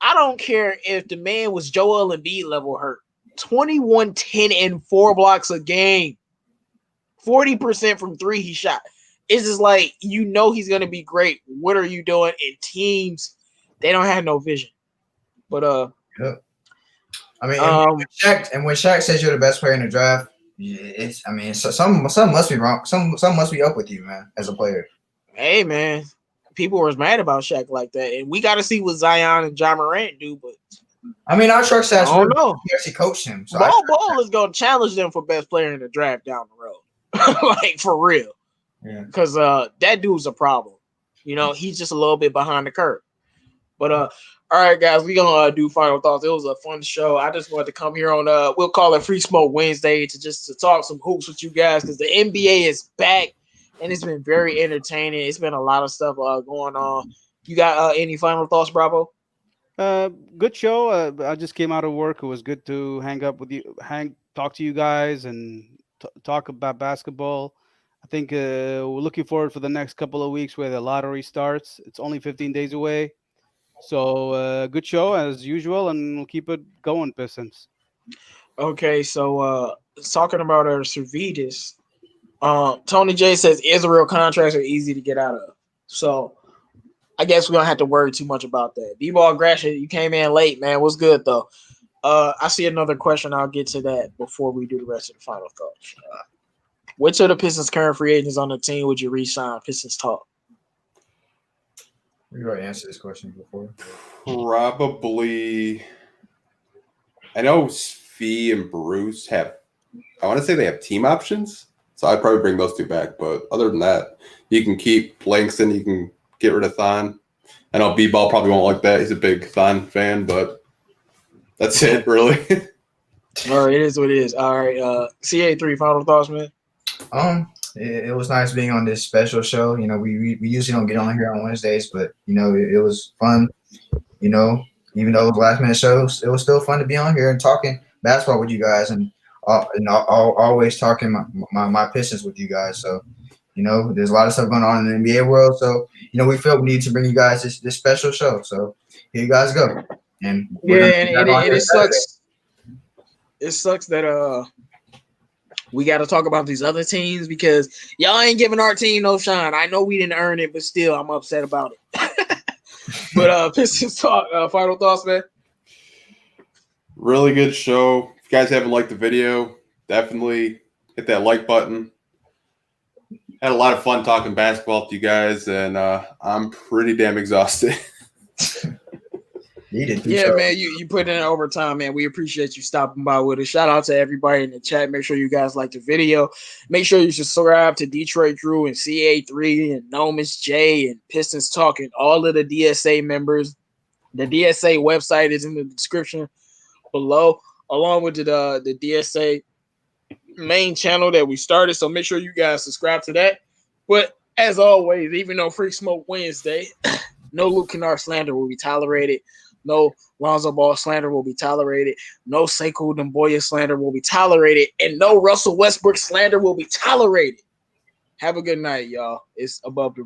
I don't care if the man was Joel Embiid level hurt. 21, 10, and 4 blocks a game. 40% from three he shot. It's just like, you know he's going to be great. What are you doing? And teams, they don't have no vision. But yeah. I mean, when Shaq says you're the best player in the draft, it's, I mean, some must be wrong. Some must be up with you, man, as a player. Hey, man, people were mad about Shaq like that, and we got to see what Zion and John Morant do. But I mean, I trust that. I don't know. He actually coached him. So Ball is going to challenge them for best player in the draft down the road, like for real. Yeah. Because that dude's a problem. You know, he's just a little bit behind the curve. But all right, guys, we gonna do final thoughts. It was a fun show. I just wanted to come here on we'll call it Free Smoke Wednesday to talk some hoops with you guys, because the NBA is back and it's been very entertaining. It's been a lot of stuff going on. You got any final thoughts, Bravo? Good show. I just came out of work. It was good to hang up with you, talk to you guys, and talk about basketball. I think we're looking forward for the next couple of weeks where the lottery starts. It's only 15 days away. So good show as usual, and we'll keep it going, Pistons. Okay, so talking about our Servetus, Tony J says Israel contracts are easy to get out of. So I guess we don't have to worry too much about that. D-Ball Gratian, you came in late, man. What's good though? I see another question. I'll get to that before we do the rest of the final thoughts. Which of the Pistons' current free agents on the team would you re-sign? Pistons talk. We already answered this question before. Probably. I know Fee and Bruce have. I want to say they have team options, so I'd probably bring those two back. But other than that, you can keep Langston. You can get rid of Thon. I know B-Ball probably won't like that. He's a big Thon fan, but that's it, really. All right, it is what it is. All right, CA3, final thoughts, man. It was nice being on this special show. You know, we usually don't get on here on Wednesdays, but you know, it was fun. You know, even though it was last minute shows, it was still fun to be on here and talking basketball with you guys, and always talking my Pistons with you guys. So, you know, there's a lot of stuff going on in the NBA world. So, you know, we felt we need to bring you guys this special show. So here you guys go. And it sucks. It sucks that we got to talk about these other teams because y'all ain't giving our team no shine. I know we didn't earn it, but still, I'm upset about it. But Pistons talk. Final thoughts, man. Really good show. If you guys haven't liked the video, definitely hit that like button. Had a lot of fun talking basketball with you guys, and I'm pretty damn exhausted. Yeah, man, you put in overtime, man. We appreciate you stopping by with us. Shout out to everybody in the chat. Make sure you guys like the video. Make sure you subscribe to Detroit Drew and CA3 and Nomus J and Pistons Talk and all of the DSA members. The DSA website is in the description below, along with the DSA main channel that we started. So make sure you guys subscribe to that. But as always, even though Free Smoke Wednesday, no Luke Kennard slander will be tolerated. No Lonzo Ball slander will be tolerated. No Sekou Doumbouya slander will be tolerated. And no Russell Westbrook slander will be tolerated. Have a good night, y'all. It's above the